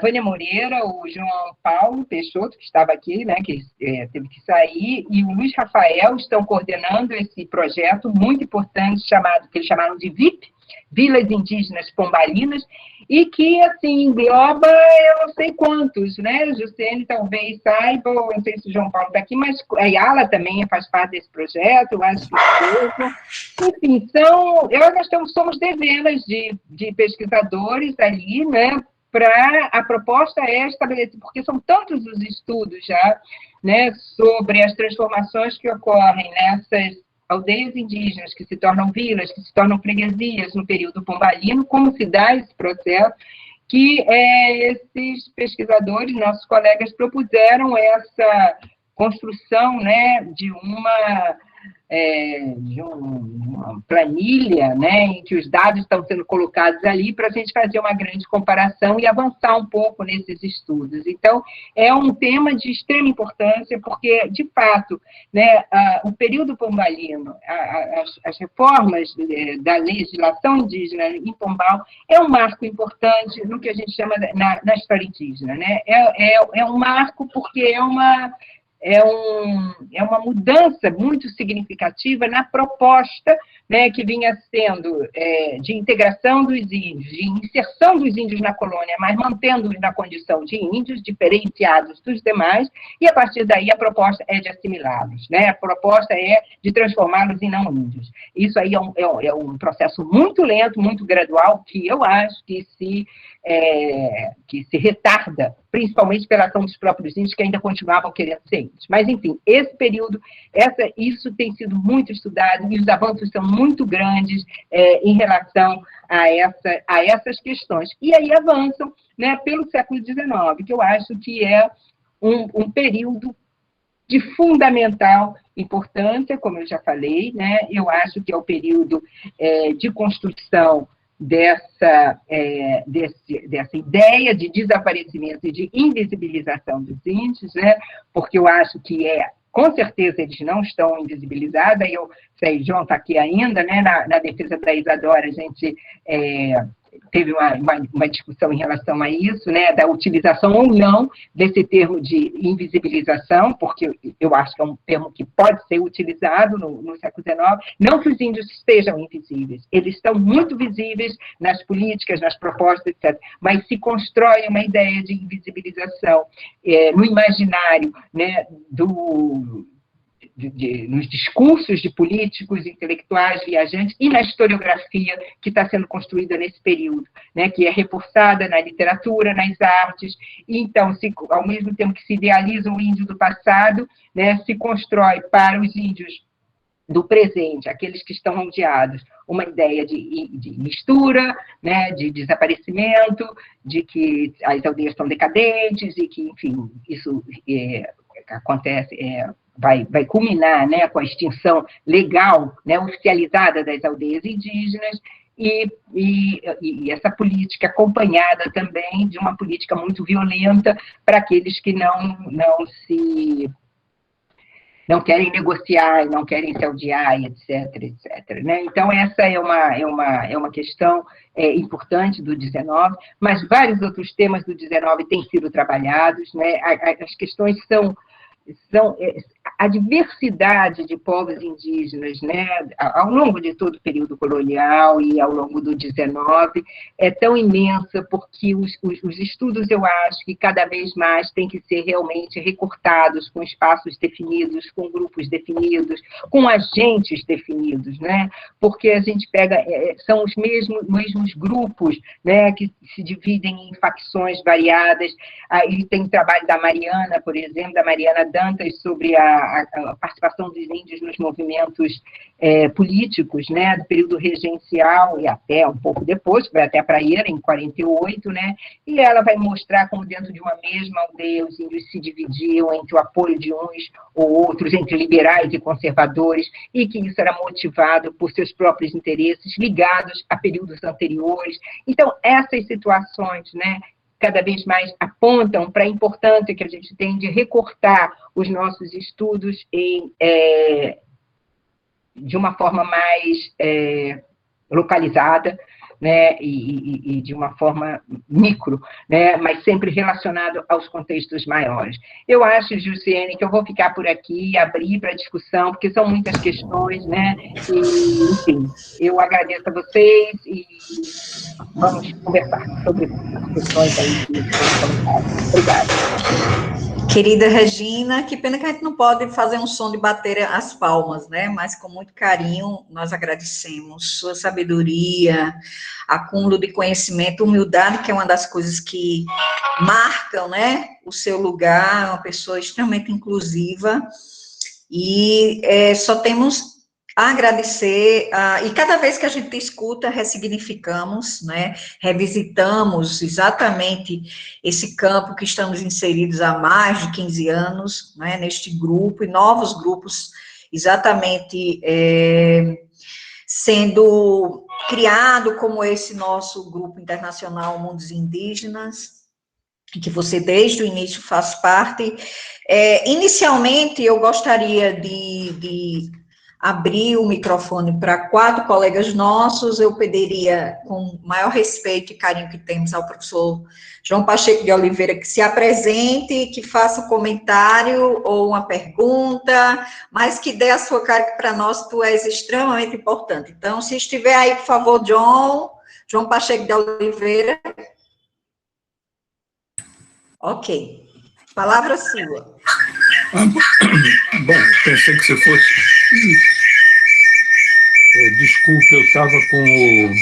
Vânia Moreira, o João Paulo Peixoto, que estava aqui, né, que teve que sair, e o Luiz Rafael estão coordenando esse projeto muito importante, que eles chamaram de VIP, Vilas Indígenas Pombalinas, e que, assim, engloba eu não sei quantos, né? Jussiene talvez saiba, eu não sei se o João Paulo está aqui, mas a Yala também faz parte desse projeto, eu acho que enfim, nós somos dezenas de pesquisadores ali, né? A proposta é estabelecer, porque são tantos os estudos já, né, sobre as transformações que ocorrem nessas aldeias indígenas, que se tornam vilas, que se tornam freguesias no período pombalino, como se dá esse processo, que esses pesquisadores, nossos colegas, propuseram essa construção, né, de uma planilha, né, em que os dados estão sendo colocados ali para a gente fazer uma grande comparação e avançar um pouco nesses estudos. Então, é um tema de extrema importância, porque, de fato, né, o período pombalino, as reformas da legislação indígena em Pombal, é um marco importante no que a gente chama na história indígena, né? É um marco porque é uma mudança muito significativa na proposta, né, que vinha sendo de integração dos índios, de inserção dos índios na colônia, mas mantendo-os na condição de índios, diferenciados dos demais, e a partir daí a proposta é de assimilá-los, né? A proposta é de transformá-los em não índios. Isso aí é um processo muito lento, muito gradual, que eu acho que se retarda, principalmente pela ação dos próprios índios, que ainda continuavam querendo ser índios. Mas, enfim, esse período, isso tem sido muito estudado, e os avanços são muito grandes em relação a essas questões. E aí avançam, né, pelo século XIX, que eu acho que é um período de fundamental importância, como eu já falei, né? Eu acho que é o período de construção dessa ideia de desaparecimento e de invisibilização dos índios, né? Porque eu acho que com certeza eles não estão invisibilizados. Aí eu sei, João está aqui ainda, né, na defesa da Isadora, a gente teve uma discussão em relação a isso, né, da utilização ou não desse termo de invisibilização, porque eu acho que é um termo que pode ser utilizado no século XIX, não que os índios estejam invisíveis, eles estão muito visíveis nas políticas, nas propostas, etc., mas se constrói uma ideia de invisibilização no imaginário, né, nos discursos de políticos, intelectuais, viajantes, e na historiografia que está sendo construída nesse período, né, que é reforçada na literatura, nas artes. E, então, ao mesmo tempo que se idealiza o índio do passado, né, se constrói para os índios do presente, aqueles que estão rodeados, uma ideia de mistura, né, de desaparecimento, de que as aldeias estão decadentes e que, enfim, isso acontece, vai culminar, né, com a extinção legal, né, oficializada das aldeias indígenas, e essa política acompanhada também de uma política muito violenta para aqueles que não querem negociar, não querem se aldear, etc., né? Então, essa é uma questão importante do 19, mas vários outros temas do 19 têm sido trabalhados, né? As questões são a diversidade de povos indígenas, né, ao longo de todo o período colonial e ao longo do 19, é tão imensa, porque os estudos, eu acho que cada vez mais têm que ser realmente recortados, com espaços definidos, com grupos definidos, com agentes definidos, né, porque a gente pega, são os mesmos grupos, né, que se dividem em facções variadas. Aí tem o trabalho da Mariana, por exemplo, da Mariana Dantas, sobre a participação dos índios nos movimentos políticos, né, do período regencial e até um pouco depois, vai até a Praieira, em 48, né, e ela vai mostrar como dentro de uma mesma aldeia os índios se dividiam entre o apoio de uns ou outros, entre liberais e conservadores, e que isso era motivado por seus próprios interesses ligados a períodos anteriores. Então, essas situações, né, cada vez mais apontam para a importância que a gente tem de recortar os nossos estudos de uma forma mais localizada, né, e de uma forma micro, né, mas sempre relacionado aos contextos maiores. Eu acho, Jussiene, que eu vou ficar por aqui, abrir para discussão, porque são muitas questões, né, e, enfim, eu agradeço a vocês e vamos conversar sobre as questões aí que foram colocadas. Obrigada. Querida Regina, que pena que a gente não pode fazer um som de bater as palmas, né? Mas com muito carinho nós agradecemos sua sabedoria, acúmulo de conhecimento, humildade, que é uma das coisas que marcam, né, o seu lugar, uma pessoa extremamente inclusiva, e só temos a agradecer, e cada vez que a gente escuta, ressignificamos, né, revisitamos exatamente esse campo que estamos inseridos há mais de 15 anos, né, neste grupo, e novos grupos exatamente sendo criado, como esse nosso grupo internacional Mundos Indígenas, que você desde o início faz parte. Inicialmente, eu gostaria de abrir o microfone para 4 colegas nossos. Eu pediria, com o maior respeito e carinho que temos ao professor João Pacheco de Oliveira, que se apresente, que faça um comentário ou uma pergunta, mas que dê a sua cara, que para nós tu és extremamente importante. Então, se estiver aí, por favor, João Pacheco de Oliveira. Ok. Palavra sua. Bom, pensei que você fosse... desculpe, eu estava com o...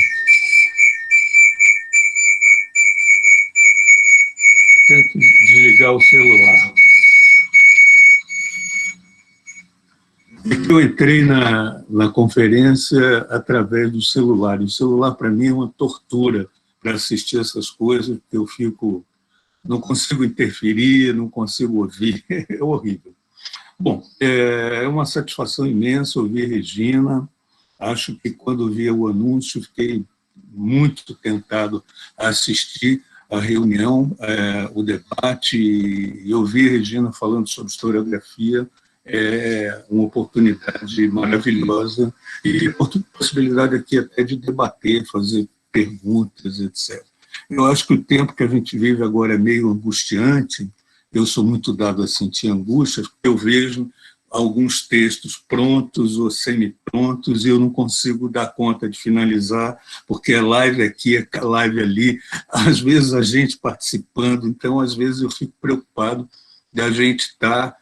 Tenho que desligar o celular. Eu entrei na conferência através do celular. O celular, para mim, é uma tortura para assistir essas coisas, porque eu não consigo interferir, não consigo ouvir, é horrível. Bom, é uma satisfação imensa ouvir Regina. Acho que quando vi o anúncio, fiquei muito tentado a assistir a reunião, o debate, e ouvir Regina falando sobre historiografia é uma oportunidade maravilhosa e possibilidade aqui até de debater, fazer perguntas, etc. Eu acho que o tempo que a gente vive agora é meio angustiante. Eu sou muito dado a sentir angústias, porque eu vejo alguns textos prontos ou semi-prontos e eu não consigo dar conta de finalizar, porque é live aqui, é live ali, às vezes a gente participando, então às vezes eu fico preocupado da gente estar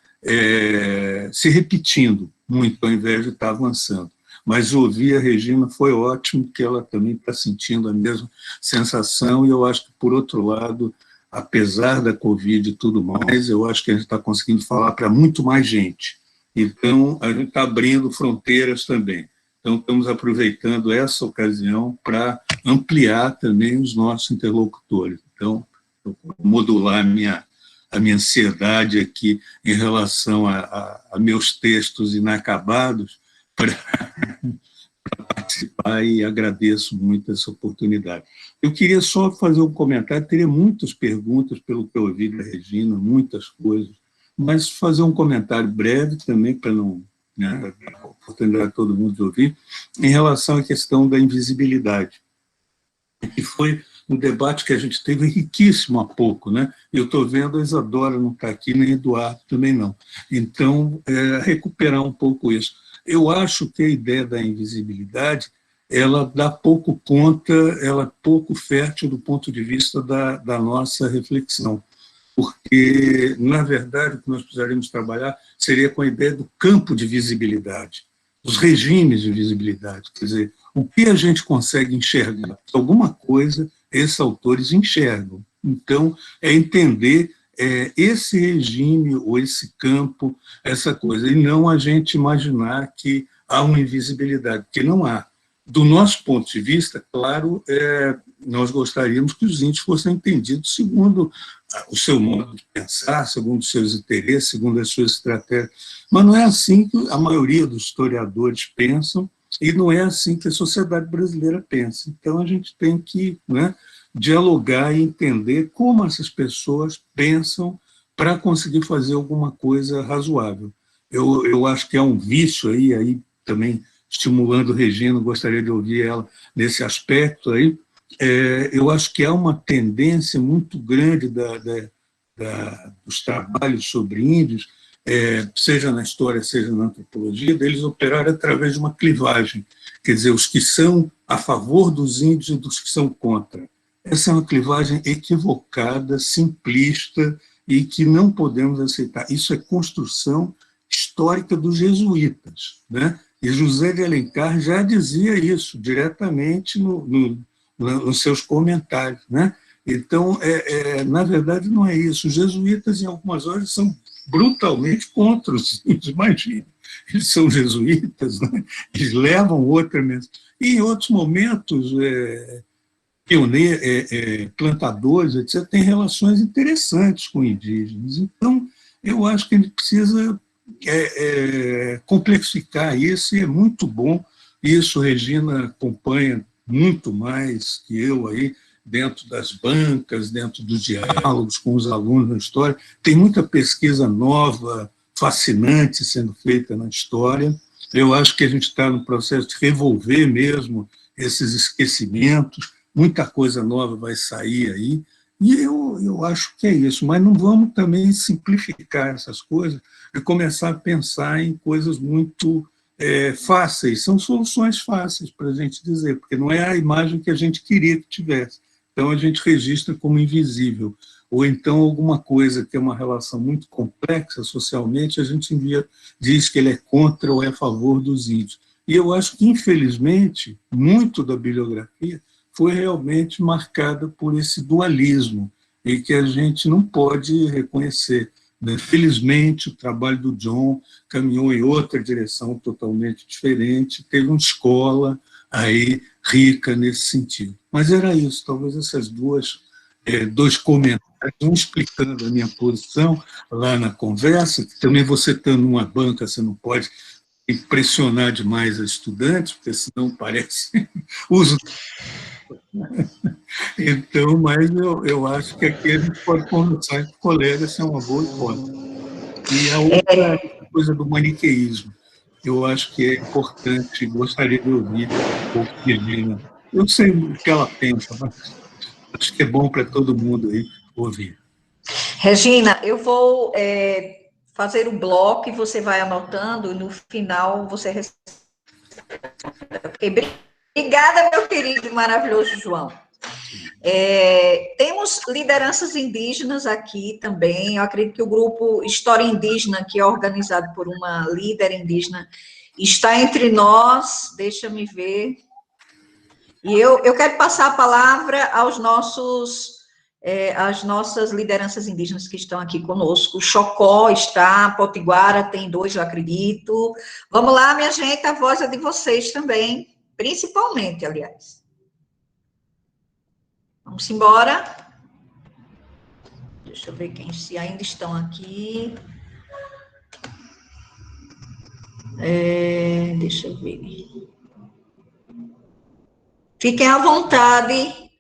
se repetindo muito, ao invés de estar avançando. Mas ouvir a Regina foi ótimo, porque ela também está sentindo a mesma sensação, e eu acho que, por outro lado, apesar da Covid e tudo mais, eu acho que a gente está conseguindo falar para muito mais gente. Então, a gente está abrindo fronteiras também. Então, estamos aproveitando essa ocasião para ampliar também os nossos interlocutores. Então, eu vou modular a minha ansiedade aqui em relação a meus textos inacabados para participar, e agradeço muito essa oportunidade. Eu queria só fazer um comentário, teria muitas perguntas pelo que eu ouvi da Regina, muitas coisas, mas fazer um comentário breve também, para não, né, dar a oportunidade de todo mundo de ouvir, em relação à questão da invisibilidade, que foi um debate que a gente teve riquíssimo há pouco, né? Eu estou vendo, a Isadora não está aqui, nem Eduardo também não. Então, recuperar um pouco isso. Eu acho que a ideia da invisibilidade, ela dá pouco conta, ela é pouco fértil do ponto de vista da nossa reflexão, porque, na verdade, o que nós precisaríamos trabalhar seria com a ideia do campo de visibilidade, os regimes de visibilidade, quer dizer, o que a gente consegue enxergar. Alguma coisa esses autores enxergam. Então, é entender esse regime ou esse campo, essa coisa, e não a gente imaginar que há uma invisibilidade, porque não há. Do nosso ponto de vista, claro, nós gostaríamos que os índios fossem entendidos segundo o seu modo de pensar, segundo os seus interesses, segundo as suas estratégias, mas não é assim que a maioria dos historiadores pensam, e não é assim que a sociedade brasileira pensa. Então, a gente tem que, né, dialogar e entender como essas pessoas pensam para conseguir fazer alguma coisa razoável. Eu acho que é um vício aí também, estimulando Regina, gostaria de ouvir ela nesse aspecto aí. Eu acho que há uma tendência muito grande dos trabalhos sobre índios, seja na história, seja na antropologia, deles operarem através de uma clivagem, quer dizer, os que são a favor dos índios e dos que são contra. Essa é uma clivagem equivocada, simplista, e que não podemos aceitar. Isso é construção histórica dos jesuítas, né? E José de Alencar já dizia isso diretamente nos seus comentários, né? Então, na verdade, não é isso. Os jesuítas, em algumas horas, são brutalmente contra os índios, imagina. Eles são jesuítas, né? Eles levam outra mensagem. E, em outros momentos, pioneiros, plantadores, etc., têm relações interessantes com indígenas. Então, eu acho que a gente precisa complexificar isso, e é muito bom. Isso, Regina acompanha muito mais que eu aí, dentro das bancas, dentro dos diálogos com os alunos na história. Tem muita pesquisa nova, fascinante sendo feita na história. Eu acho que a gente está no processo de revolver mesmo esses esquecimentos, muita coisa nova vai sair aí, e eu acho que é isso, mas não vamos também simplificar essas coisas e começar a pensar em coisas muito fáceis, são soluções fáceis para a gente dizer, porque não é a imagem que a gente queria que tivesse. Então, a gente registra como invisível. Ou então, alguma coisa que é uma relação muito complexa socialmente, a gente diz que ele é contra ou é a favor dos índios. E eu acho que, infelizmente, muito da bibliografia foi realmente marcada por esse dualismo, e que a gente não pode reconhecer. Felizmente, o trabalho do John caminhou em outra direção totalmente diferente, teve uma escola aí rica nesse sentido. Mas era isso, talvez essas dois comentários, um explicando a minha posição lá na conversa, que também você estando numa banca, você não pode impressionar demais os estudantes, porque senão parece uso. Então, mas eu acho que aqui a gente pode conversar entre colegas, isso é uma boa hipótese. E a outra coisa do maniqueísmo. Eu acho que é importante, gostaria de ouvir um pouco de Regina. Eu não sei o que ela pensa, mas acho que é bom para todo mundo aí ouvir. Regina, eu vou fazer o bloco e você vai anotando, e no final você responde. Obrigada, meu querido e maravilhoso João. Temos lideranças indígenas aqui também. Eu acredito que o grupo História Indígena, que é organizado por uma líder indígena, está entre nós. Deixa-me ver. E eu quero passar a palavra aos às nossas lideranças indígenas que estão aqui conosco. O Chocó está, Potiguara tem 2, eu acredito. Vamos lá, minha gente, a voz é de vocês também, principalmente, aliás. Vamos embora. Deixa eu ver quem se ainda estão aqui. Deixa eu ver. Fiquem à vontade.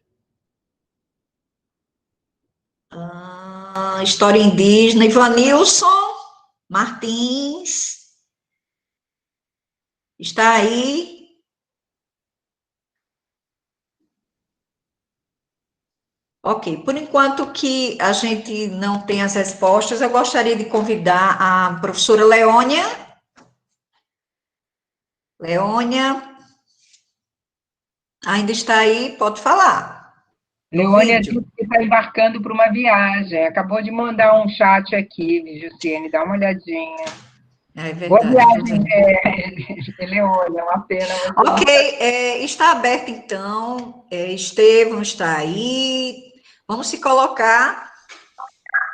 História indígena, Ivanilson Martins. Está aí? Ok, por enquanto que a gente não tem as respostas, eu gostaria de convidar a professora Leônia. Leônia, ainda está aí? Pode falar. Leônia disse que está embarcando para uma viagem. Acabou de mandar um chat aqui, Jussiene, dá uma olhadinha. É verdade. Boa viagem, Leônia, uma pena. Ok, está aberto então. Estevão está aí. Vamos se colocar.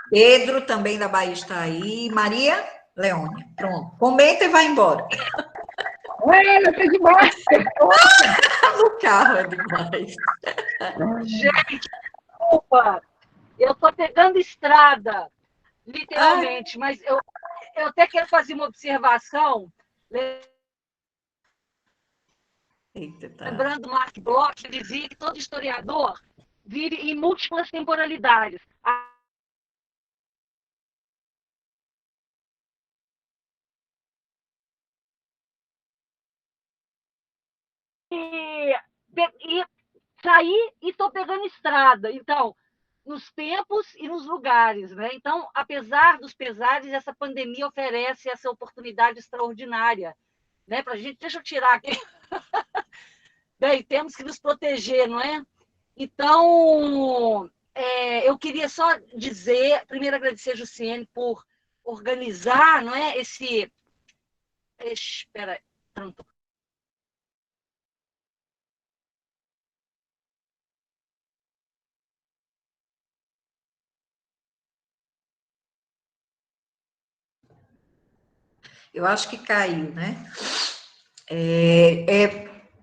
Pedro, também da Bahia, está aí. Maria Leônia, pronto. Comenta e vai embora. Ela está demais. No carro é demais. Gente, desculpa. Eu estou pegando estrada, literalmente, mas eu até quero fazer uma observação. Eita, tá. Lembrando Mark Bloch, ele dizia que todo historiador vive em múltiplas temporalidades. E saí e estou pegando estrada. Então, nos tempos e nos lugares, né? Então, apesar dos pesares, essa pandemia oferece essa oportunidade extraordinária, né? Para a gente, deixa eu tirar aqui. Bem, temos que nos proteger, não é? Então, eu queria só dizer, primeiro agradecer a Jussiene por organizar, não é? Espera aí, pronto. Eu acho que caiu, né?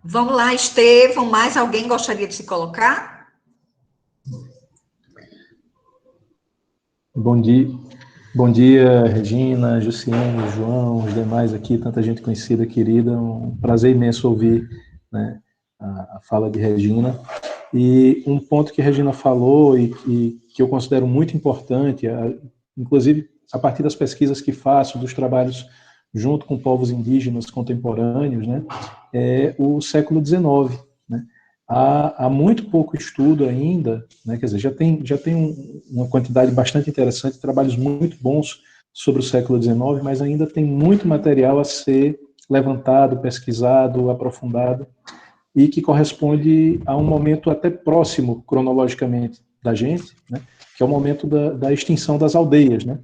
Vamos lá, Estevão, mais alguém gostaria de se colocar? Bom dia, Regina, Jussiene, João, os demais aqui, tanta gente conhecida, querida. Um prazer imenso ouvir, né, a fala de Regina. E um ponto que a Regina falou e que eu considero muito importante, inclusive a partir das pesquisas que faço, dos trabalhos junto com povos indígenas contemporâneos, né, é o século XIX, né. Há muito pouco estudo ainda, né, quer dizer, já tem uma quantidade bastante interessante, trabalhos muito bons sobre o século XIX, mas ainda tem muito material a ser levantado, pesquisado, aprofundado, e que corresponde a um momento até próximo, cronologicamente, da gente, né, que é o momento da extinção das aldeias, né,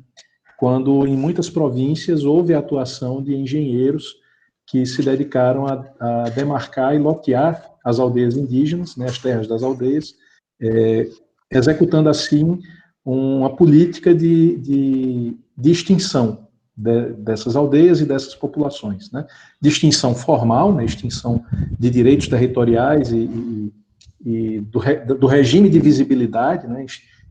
quando em muitas províncias houve a atuação de engenheiros que se dedicaram a demarcar e lotear as aldeias indígenas, né, as terras das aldeias, executando assim uma política de extinção dessas aldeias e dessas populações, né, de extinção formal, né, extinção de direitos territoriais e do regime de visibilidade, né,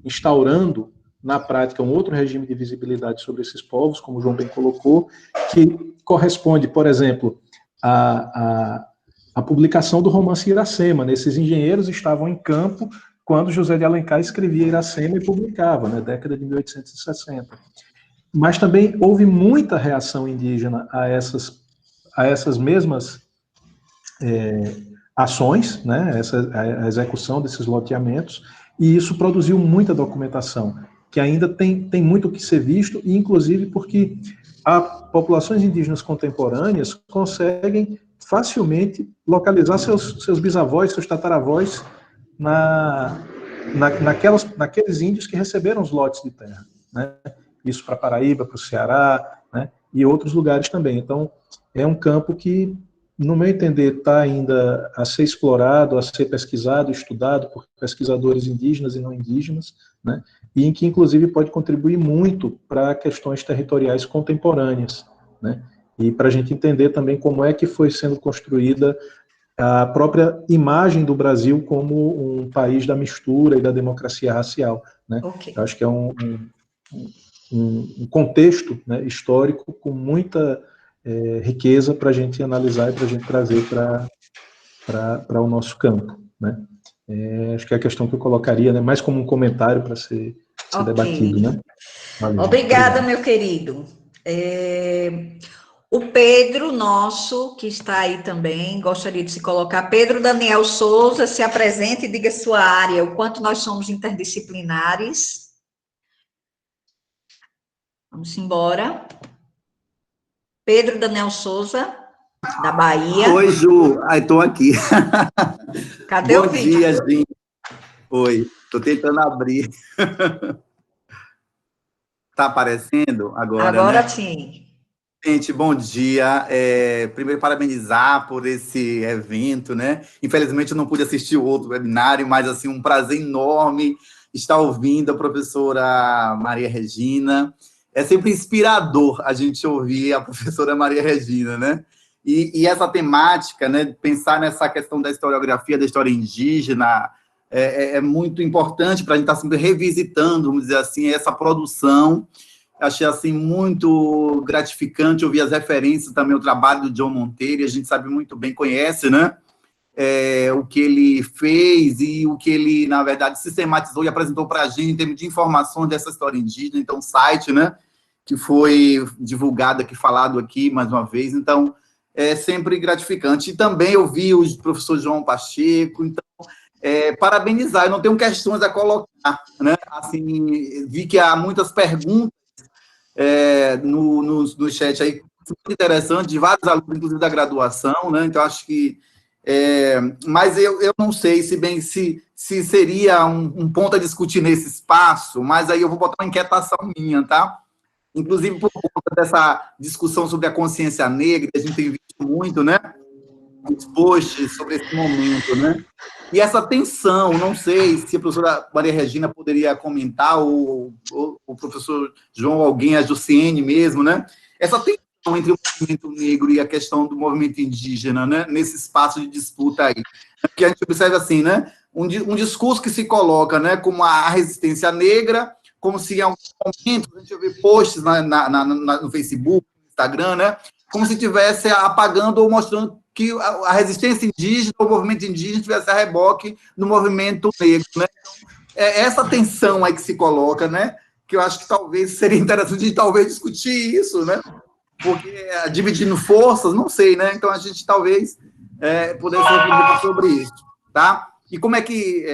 instaurando na prática um outro regime de visibilidade sobre esses povos, como o João bem colocou, que corresponde, por exemplo, à publicação do romance Iracema. Esses engenheiros estavam em campo quando José de Alencar escrevia Iracema e publicava, na década de 1860. mas também houve muita reação indígena a essas mesmas ações, né, a execução desses loteamentos, e isso produziu muita documentação, que ainda tem muito o que ser visto, e inclusive porque as populações indígenas contemporâneas conseguem facilmente localizar seus bisavós, seus tataravós naqueles índios que receberam os lotes de terra, né? Isso para Paraíba, para o Ceará, né? E outros lugares também. Então, é um campo que, no meu entender, está ainda a ser explorado, a ser pesquisado, estudado por pesquisadores indígenas e não indígenas, né? E em que, inclusive, pode contribuir muito para questões territoriais contemporâneas, né? E para a gente entender também como é que foi sendo construída a própria imagem do Brasil como um país da mistura e da democracia racial, né? Ok. Eu acho que é um contexto, né, histórico com muita riqueza para a gente analisar e para a gente trazer para o nosso campo, né? Acho que é a questão que eu colocaria, né, mais como um comentário para ser debatido, né? Valeu. Obrigada, meu querido. O Pedro, nosso, que está aí também, gostaria de se colocar. Pedro Daniel Souza, se apresente e diga sua área, o quanto nós somos interdisciplinares. Vamos embora. Pedro Daniel Souza, da Bahia. Oi, Ju. Estou aqui. Cadê o vídeo? Bom dia, gente. Oi, estou tentando abrir. Está aparecendo agora, Agora né? sim. Gente, bom dia. Primeiro, parabenizar por esse evento, né? Infelizmente, eu não pude assistir o outro webinário, mas, assim, um prazer enorme estar ouvindo a professora Maria Regina. É sempre inspirador a gente ouvir a professora Maria Regina, né? E essa temática, né? Pensar nessa questão da historiografia, da história indígena, é muito importante para a gente estar sempre revisitando, vamos dizer assim, essa produção. Achei, assim, muito gratificante ouvir as referências também ao trabalho do John Monteiro, e a gente sabe muito bem, conhece, né, o que ele fez e o que ele, na verdade, sistematizou e apresentou para a gente em termos de informações dessa história indígena. Então, o site, né, que foi divulgado aqui, falado aqui, mais uma vez, então, é sempre gratificante. E também ouvi o professor João Pacheco, então, parabenizar, eu não tenho questões a colocar, né, assim, vi que há muitas perguntas no chat aí, muito interessante, de vários alunos, inclusive da graduação, né? Então, acho que... mas eu não sei se seria um ponto a discutir nesse espaço, mas aí eu vou botar uma inquietação minha, tá? Inclusive, por conta dessa discussão sobre a consciência negra, a gente tem visto muito, né? Os posts sobre esse momento, né? E essa tensão, não sei se a professora Maria Regina poderia comentar, ou o professor João, alguém, a Jussiene mesmo, né? Essa tensão entre o movimento negro e a questão do movimento indígena, né? Nesse espaço de disputa aí. Porque a gente observa assim, né? Um discurso que se coloca, né, como a resistência negra, como se em algum momento, a gente vê posts no Facebook, no Instagram, né? Como se estivesse apagando ou mostrando que a resistência indígena, o movimento indígena, tivesse a reboque no movimento negro, né? Essa tensão aí que se coloca, né? Que eu acho que talvez seria interessante talvez discutir isso, né? Porque dividindo forças, não sei, né? Então a gente talvez pudesse refletir sobre isso, tá? E como é que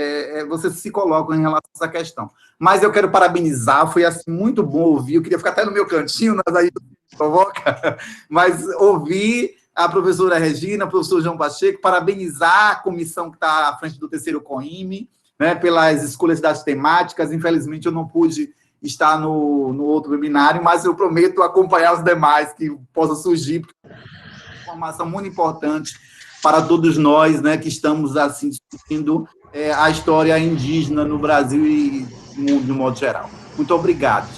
vocês se colocam em relação a essa questão? Mas eu quero parabenizar, foi assim, muito bom ouvir, eu queria ficar até no meu cantinho, mas aí provoca, mas ouvir a professora Regina, o professor João Pacheco, parabenizar a comissão que está à frente do terceiro COIME, né, pelas escolhas das temáticas. Infelizmente, eu não pude estar no outro webinário, mas eu prometo acompanhar os demais que possam surgir, porque é uma informação muito importante para todos nós, né, que estamos, assim, discutindo a história indígena no Brasil e no mundo de modo geral. Muito obrigado.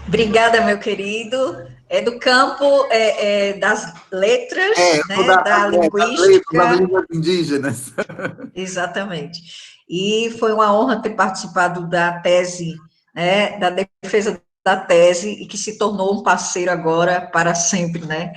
Obrigada, meu querido. É do campo das letras, né, da linguística. Das línguas indígenas. Exatamente. E foi uma honra ter participado da tese, né, da defesa da tese, e que se tornou um parceiro agora para sempre, né?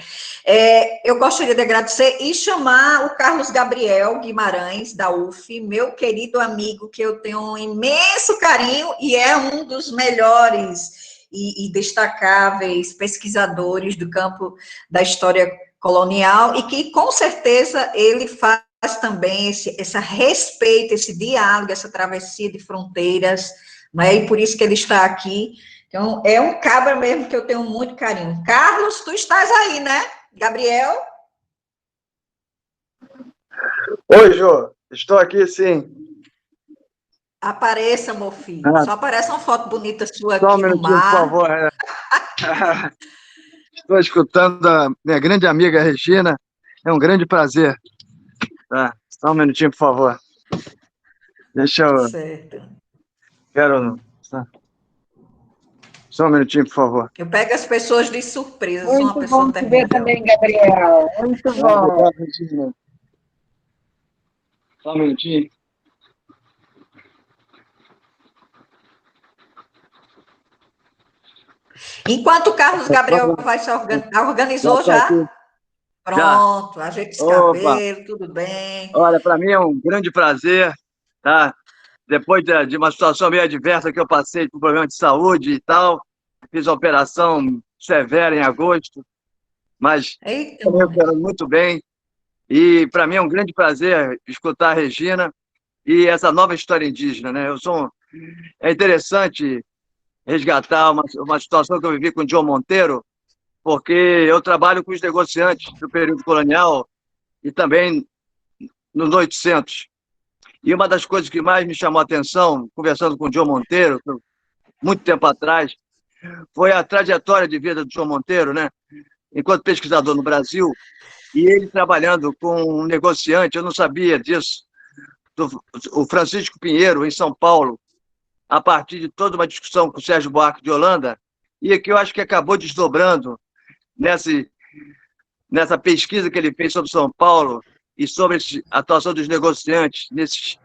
Eu gostaria de agradecer e chamar o Carlos Gabriel Guimarães, da UF, meu querido amigo, que eu tenho um imenso carinho e é um dos melhores e destacáveis pesquisadores do campo da história colonial, e que, com certeza, ele faz também esse respeito, esse diálogo, essa travessia de fronteiras, né? E por isso que ele está aqui. Então, é um cabra mesmo que eu tenho muito carinho. Carlos, tu estás aí, né? Gabriel? Oi, Jô. Estou aqui, sim. Apareça, meu filho. Só aparece uma foto bonita sua Só um aqui no minutinho, por mar. favor. Estou escutando a minha grande amiga Regina. É um grande prazer. Tá? Só um minutinho, por favor. Deixa eu... Certo. Quero... Só um minutinho, por favor. Eu pego as pessoas de surpresa. Sou uma Muito pessoa bom te ver terrível. também, Gabriel. Muito bom. Obrigado, Regina. Só um minutinho. Enquanto o Carlos Gabriel vai se organizou já? aqui. Pronto, ajeita os Opa. cabelos, tudo bem. Olha, para mim é um grande prazer, tá? Depois de uma situação meio adversa que eu passei por problema de saúde e tal, fiz a operação severa em agosto, mas Eita, eu quero muito bem. E para mim é um grande prazer escutar a Regina e essa nova história indígena, né? É interessante resgatar uma situação que eu vivi com o John Monteiro, porque eu trabalho com os negociantes do período colonial e também nos 800. E uma das coisas que mais me chamou a atenção, conversando com o John Monteiro, muito tempo atrás, foi a trajetória de vida do John Monteiro, né? Enquanto pesquisador no Brasil, e ele trabalhando com um negociante, eu não sabia disso, o Francisco Pinheiro, em São Paulo, a partir de toda uma discussão com o Sérgio Buarque de Holanda, e que eu acho que acabou desdobrando nessa pesquisa que ele fez sobre São Paulo e sobre a atuação dos negociantes nesses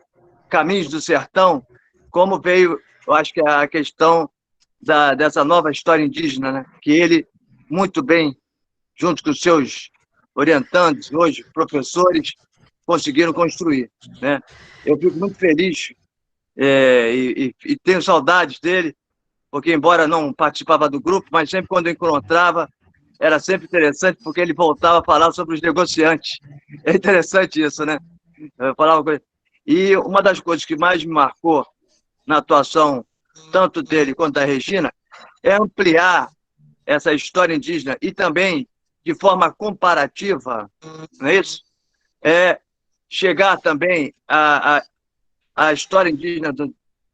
caminhos do sertão, como veio, eu acho que a questão dessa nova história indígena, né? Que ele, muito bem, junto com os seus orientantes, hoje professores, conseguiram construir, né? Eu fico muito feliz e tenho saudades dele, porque embora não participava do grupo, mas sempre quando eu encontrava, era sempre interessante, porque ele voltava a falar sobre os negociantes. É interessante isso, né? Eu falava com ele. E uma das coisas que mais me marcou na atuação, tanto dele quanto da Regina, é ampliar essa história indígena e também, de forma comparativa, não é isso? É chegar também à história indígena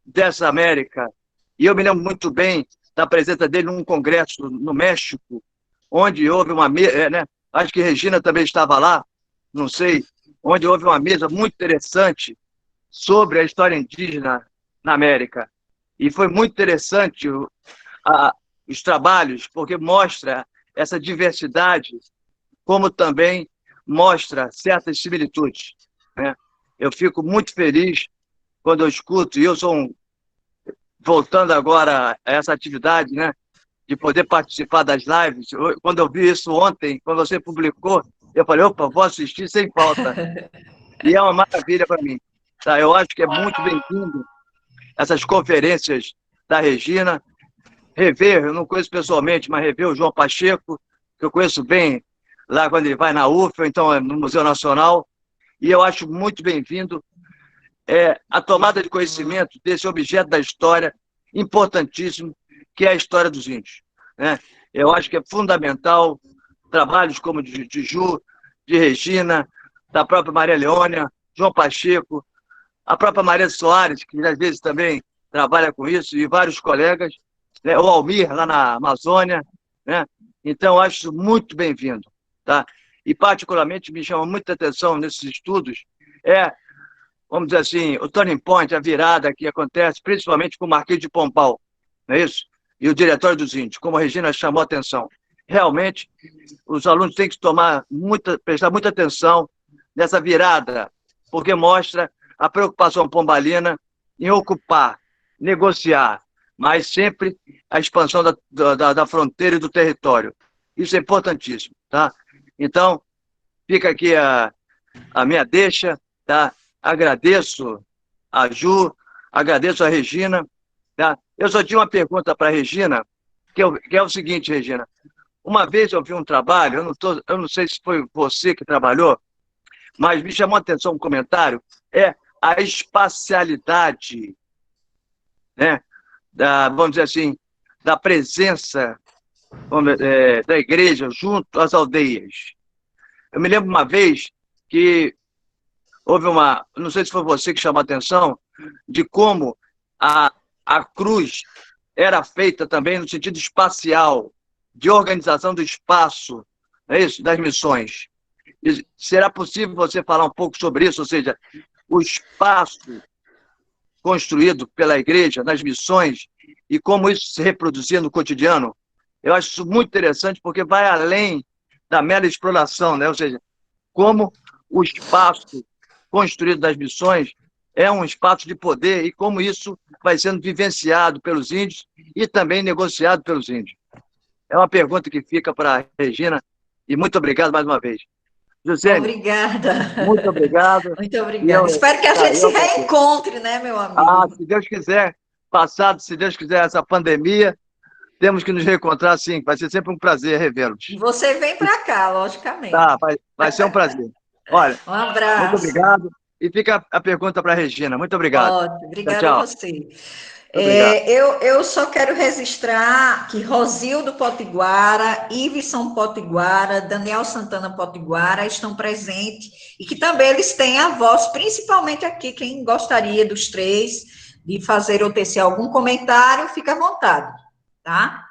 dessa América. E eu me lembro muito bem da presença dele num congresso no México, onde houve uma mesa, né? Acho que Regina também estava lá, não sei, onde houve uma mesa muito interessante sobre a história indígena na América. E foi muito interessante os trabalhos, porque mostra essa diversidade, como também mostra certas similitudes, né? Eu fico muito feliz quando eu escuto, e eu sou voltando agora a essa atividade, né, de poder participar das lives. Quando eu vi isso ontem, quando você publicou, eu falei, opa, vou assistir sem falta. E é uma maravilha para mim. Tá? Eu acho que é muito bem-vindo essas conferências da Regina. Rever, eu não conheço pessoalmente, mas rever o João Pacheco, que eu conheço bem lá quando ele vai na UFA, então no Museu Nacional, e eu acho muito bem-vindo a tomada de conhecimento desse objeto da história importantíssimo, que é a história dos índios, né? Eu acho que é fundamental trabalhos como de Ju, de Regina, da própria Maria Leônia, João Pacheco, a própria Maria Soares, que às vezes também trabalha com isso, e vários colegas, né? O Almir, lá na Amazônia, né? Então, acho muito bem-vindo, tá? E, particularmente, me chama muita atenção nesses estudos, vamos dizer assim, o turning point, a virada que acontece, principalmente com o Marquês de Pombal, não é isso? E o Diretório dos Índios, como a Regina chamou a atenção. Realmente, os alunos têm que prestar muita atenção nessa virada, porque mostra a preocupação pombalina em ocupar, negociar, mas sempre a expansão da fronteira e do território. Isso é importantíssimo, tá? Então, fica aqui a minha deixa, tá? Agradeço a Ju, agradeço a Regina, tá? Eu só tinha uma pergunta para a Regina, que é o seguinte, Regina. Uma vez eu vi um trabalho, eu não sei se foi você que trabalhou, mas me chamou a atenção um comentário, é a espacialidade, né, vamos dizer assim, da presença da igreja junto às aldeias. Eu me lembro uma vez que houve não sei se foi você que chamou a atenção, de como a cruz era feita também no sentido espacial, de organização do espaço, é isso? Das missões. Será possível você falar um pouco sobre isso? Ou seja, o espaço construído pela igreja nas missões e como isso se reproduzia no cotidiano? Eu acho isso muito interessante porque vai além da mera exploração, né? Ou seja, como o espaço construído das missões é um espaço de poder e como isso vai sendo vivenciado pelos índios e também negociado pelos índios. É uma pergunta que fica para a Regina e muito obrigado mais uma vez. José, Obrigada. muito obrigado. Muito obrigada. Espero que a gente se reencontre, né, meu amigo? Se Deus quiser, se Deus quiser, essa pandemia, temos que nos reencontrar, sim. Vai ser sempre um prazer revê-los. Você vem para cá, logicamente. Tá, vai ser um prazer. Olha, um abraço. Muito obrigado. E fica a pergunta para a Regina. Muito obrigado. Ótimo, obrigada tchau. a você. Eu só quero registrar que Rosildo Potiguara, Iveson Potiguara, Daniel Santana Potiguara estão presentes e que também eles têm a voz, principalmente aqui, quem gostaria dos três de fazer ou tecer algum comentário, fica à vontade, tá?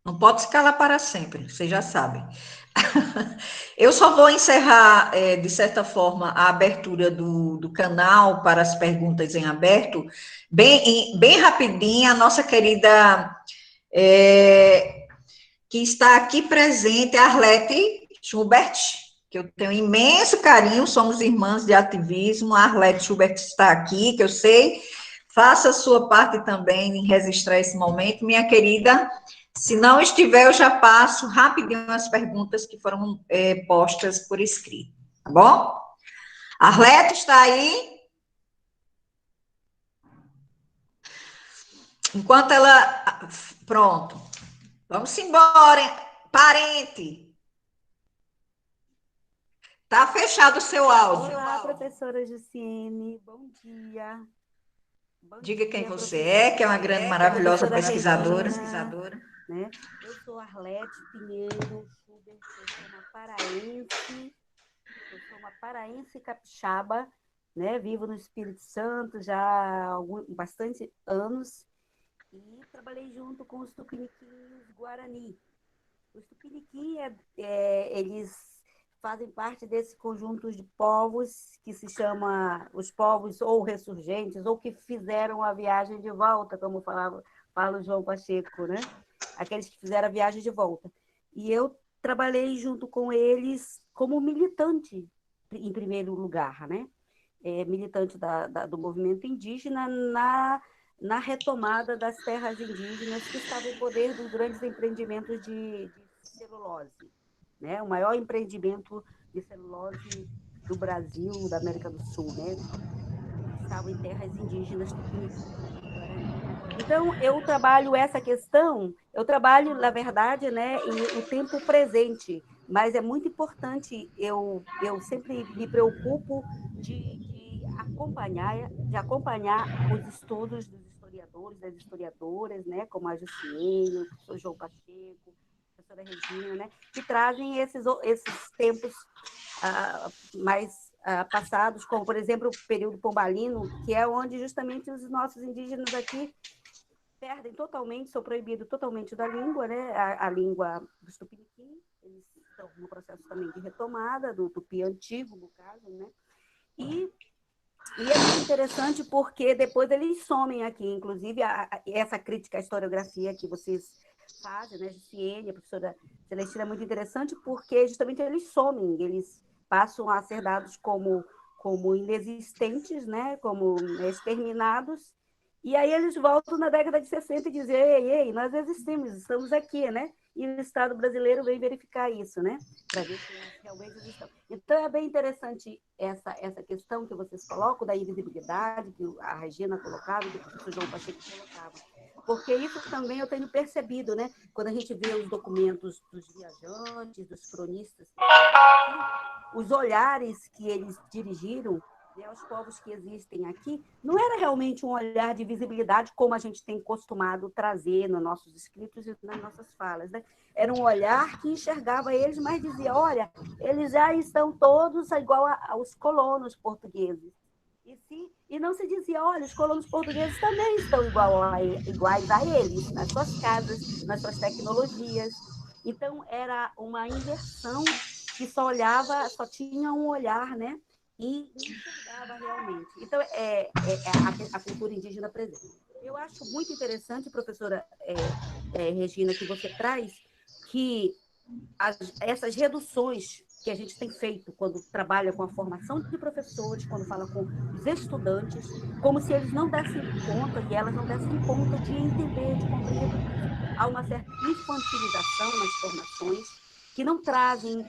Não pode se calar para sempre, vocês já sabem. Eu só vou encerrar, de certa forma, a abertura do canal para as perguntas em aberto, bem rapidinho, a nossa querida, que está aqui presente, Arlete Schubert, que eu tenho imenso carinho, somos irmãs de ativismo, a Arlete Schubert está aqui, que eu sei, faça a sua parte também em registrar esse momento, minha querida. Se não estiver, eu já passo rapidinho as perguntas que foram postas por escrito, tá bom? Arlete está aí? Enquanto ela... Pronto. Vamos embora, hein? Parente. Tá fechado o seu áudio. Olá, professora Jussiene. Bom dia. Diga quem você é, que é uma grande, maravilhosa pesquisadora. Né? Eu sou Arlete Pinheiro Schubert, eu sou uma paraense capixaba, né? Vivo no Espírito Santo já há bastante anos e trabalhei junto com os tupiniquins Guarani. Os tupiniquins, eles fazem parte desse conjunto de povos que se chama os povos ou ressurgentes ou que fizeram a viagem de volta, como fala o João Pacheco, né? Aqueles que fizeram a viagem de volta. E eu trabalhei junto com eles como militante, em primeiro lugar, né? Militante do movimento indígena na retomada das terras indígenas que estavam em poder dos grandes empreendimentos de celulose, né? O maior empreendimento de celulose do Brasil, da América do Sul, né? Estavam em terras indígenas tupiniquins. Então, eu trabalho essa questão, na verdade, né, em tempo presente, mas é muito importante, eu sempre me preocupo de acompanhar os estudos dos historiadores, das historiadoras, né, como a Jussiene, o professor João Pacheco, a professora Regina, né, que trazem esses tempos mais passados, como, por exemplo, o período pombalino, que é onde justamente os nossos indígenas aqui perdem totalmente, são proibidos totalmente da língua, né? A língua dos tupiniquins, eles estão no processo também de retomada, do tupi antigo, no caso, né? E é muito interessante porque depois eles somem aqui, inclusive essa crítica à historiografia que vocês fazem, né, Jussiene, a professora Celestina, é muito interessante porque justamente eles somem, eles passam a ser dados como inexistentes, né, como exterminados, e aí eles voltam na década de 60 e dizem, ei, nós existimos, estamos aqui, né? e o Estado brasileiro vem verificar isso, né? Para ver se realmente eles estão. Então, é bem interessante essa questão que vocês colocam da invisibilidade, que a Regina colocava, que o professor João Pacheco colocava. Porque isso também eu tenho percebido, né? Quando a gente vê os documentos dos viajantes, dos cronistas, os olhares que eles dirigiram, né, aos povos que existem aqui, não era realmente um olhar de visibilidade como a gente tem costumado trazer nos nossos escritos e nas nossas falas, né? Era um olhar que enxergava eles, mas dizia, olha, eles já estão todos igual aos colonos portugueses. E não se dizia, olha, os colonos portugueses também estão iguais a eles, nas suas casas, nas suas tecnologias. Então, era uma inversão que só tinha um olhar, né? E enxergava realmente. Então, a cultura indígena presente. Eu acho muito interessante, professora Regina, que você traz, que essas reduções que a gente tem feito quando trabalha com a formação de professores, quando fala com os estudantes, como se eles não dessem conta e elas não dessem conta de entender, de compreender. Há uma certa infantilização nas formações, que não trazem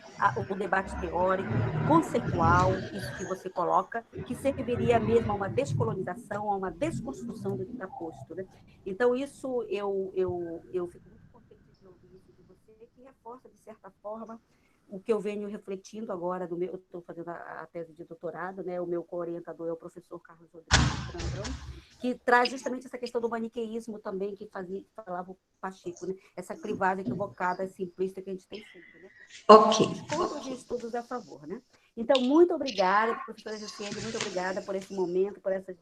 o debate teórico, conceitual, isso que você coloca, que serviria mesmo a uma descolonização, a uma desconstrução do que está posto, né? Então, isso eu fico muito contente de ouvir isso de você, que reforça, de certa forma, o que eu venho refletindo agora, eu estou fazendo a tese de doutorado, né? O meu co-orientador é o professor Carlos Rodrigues Brandão, que traz justamente essa questão do maniqueísmo também, que falava o Pacheco, né? Essa clivagem equivocada, simplista que a gente tem sempre, né? Ok. Contra os estudos a favor, né? Então, muito obrigada, professora Jussiene, muito obrigada por esse momento, por essas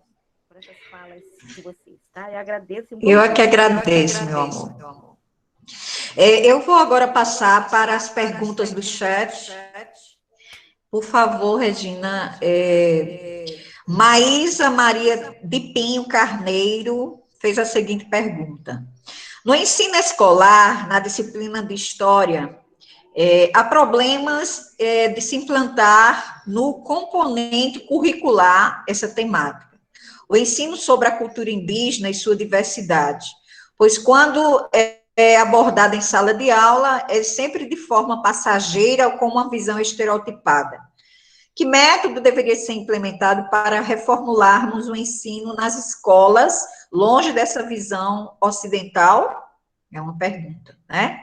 falas de vocês, tá? Eu agradeço. Eu é que agradeço, meu amor. Eu vou agora passar para as perguntas do chat. Por favor, Regina. Maísa Maria de Pinho Carneiro fez a seguinte pergunta. No ensino escolar, na disciplina de História, há problemas de se implantar no componente curricular essa temática. O ensino sobre a cultura indígena e sua diversidade, pois quando é abordada em sala de aula, é sempre de forma passageira ou com uma visão estereotipada. Que método deveria ser implementado para reformularmos o ensino nas escolas, longe dessa visão ocidental? É uma pergunta, né?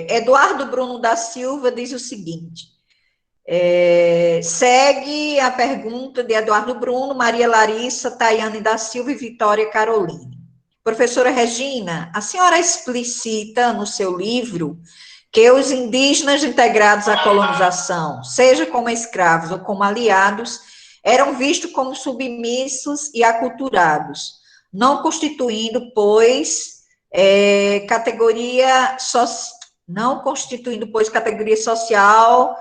Eduardo Bruno da Silva diz o seguinte, segue a pergunta de Eduardo Bruno, Maria Larissa, Tayane da Silva e Vitória Caroline. Professora Regina, a senhora explicita no seu livro que os indígenas integrados à colonização, seja como escravos ou como aliados, eram vistos como submissos e aculturados, não constituindo, pois, categoria social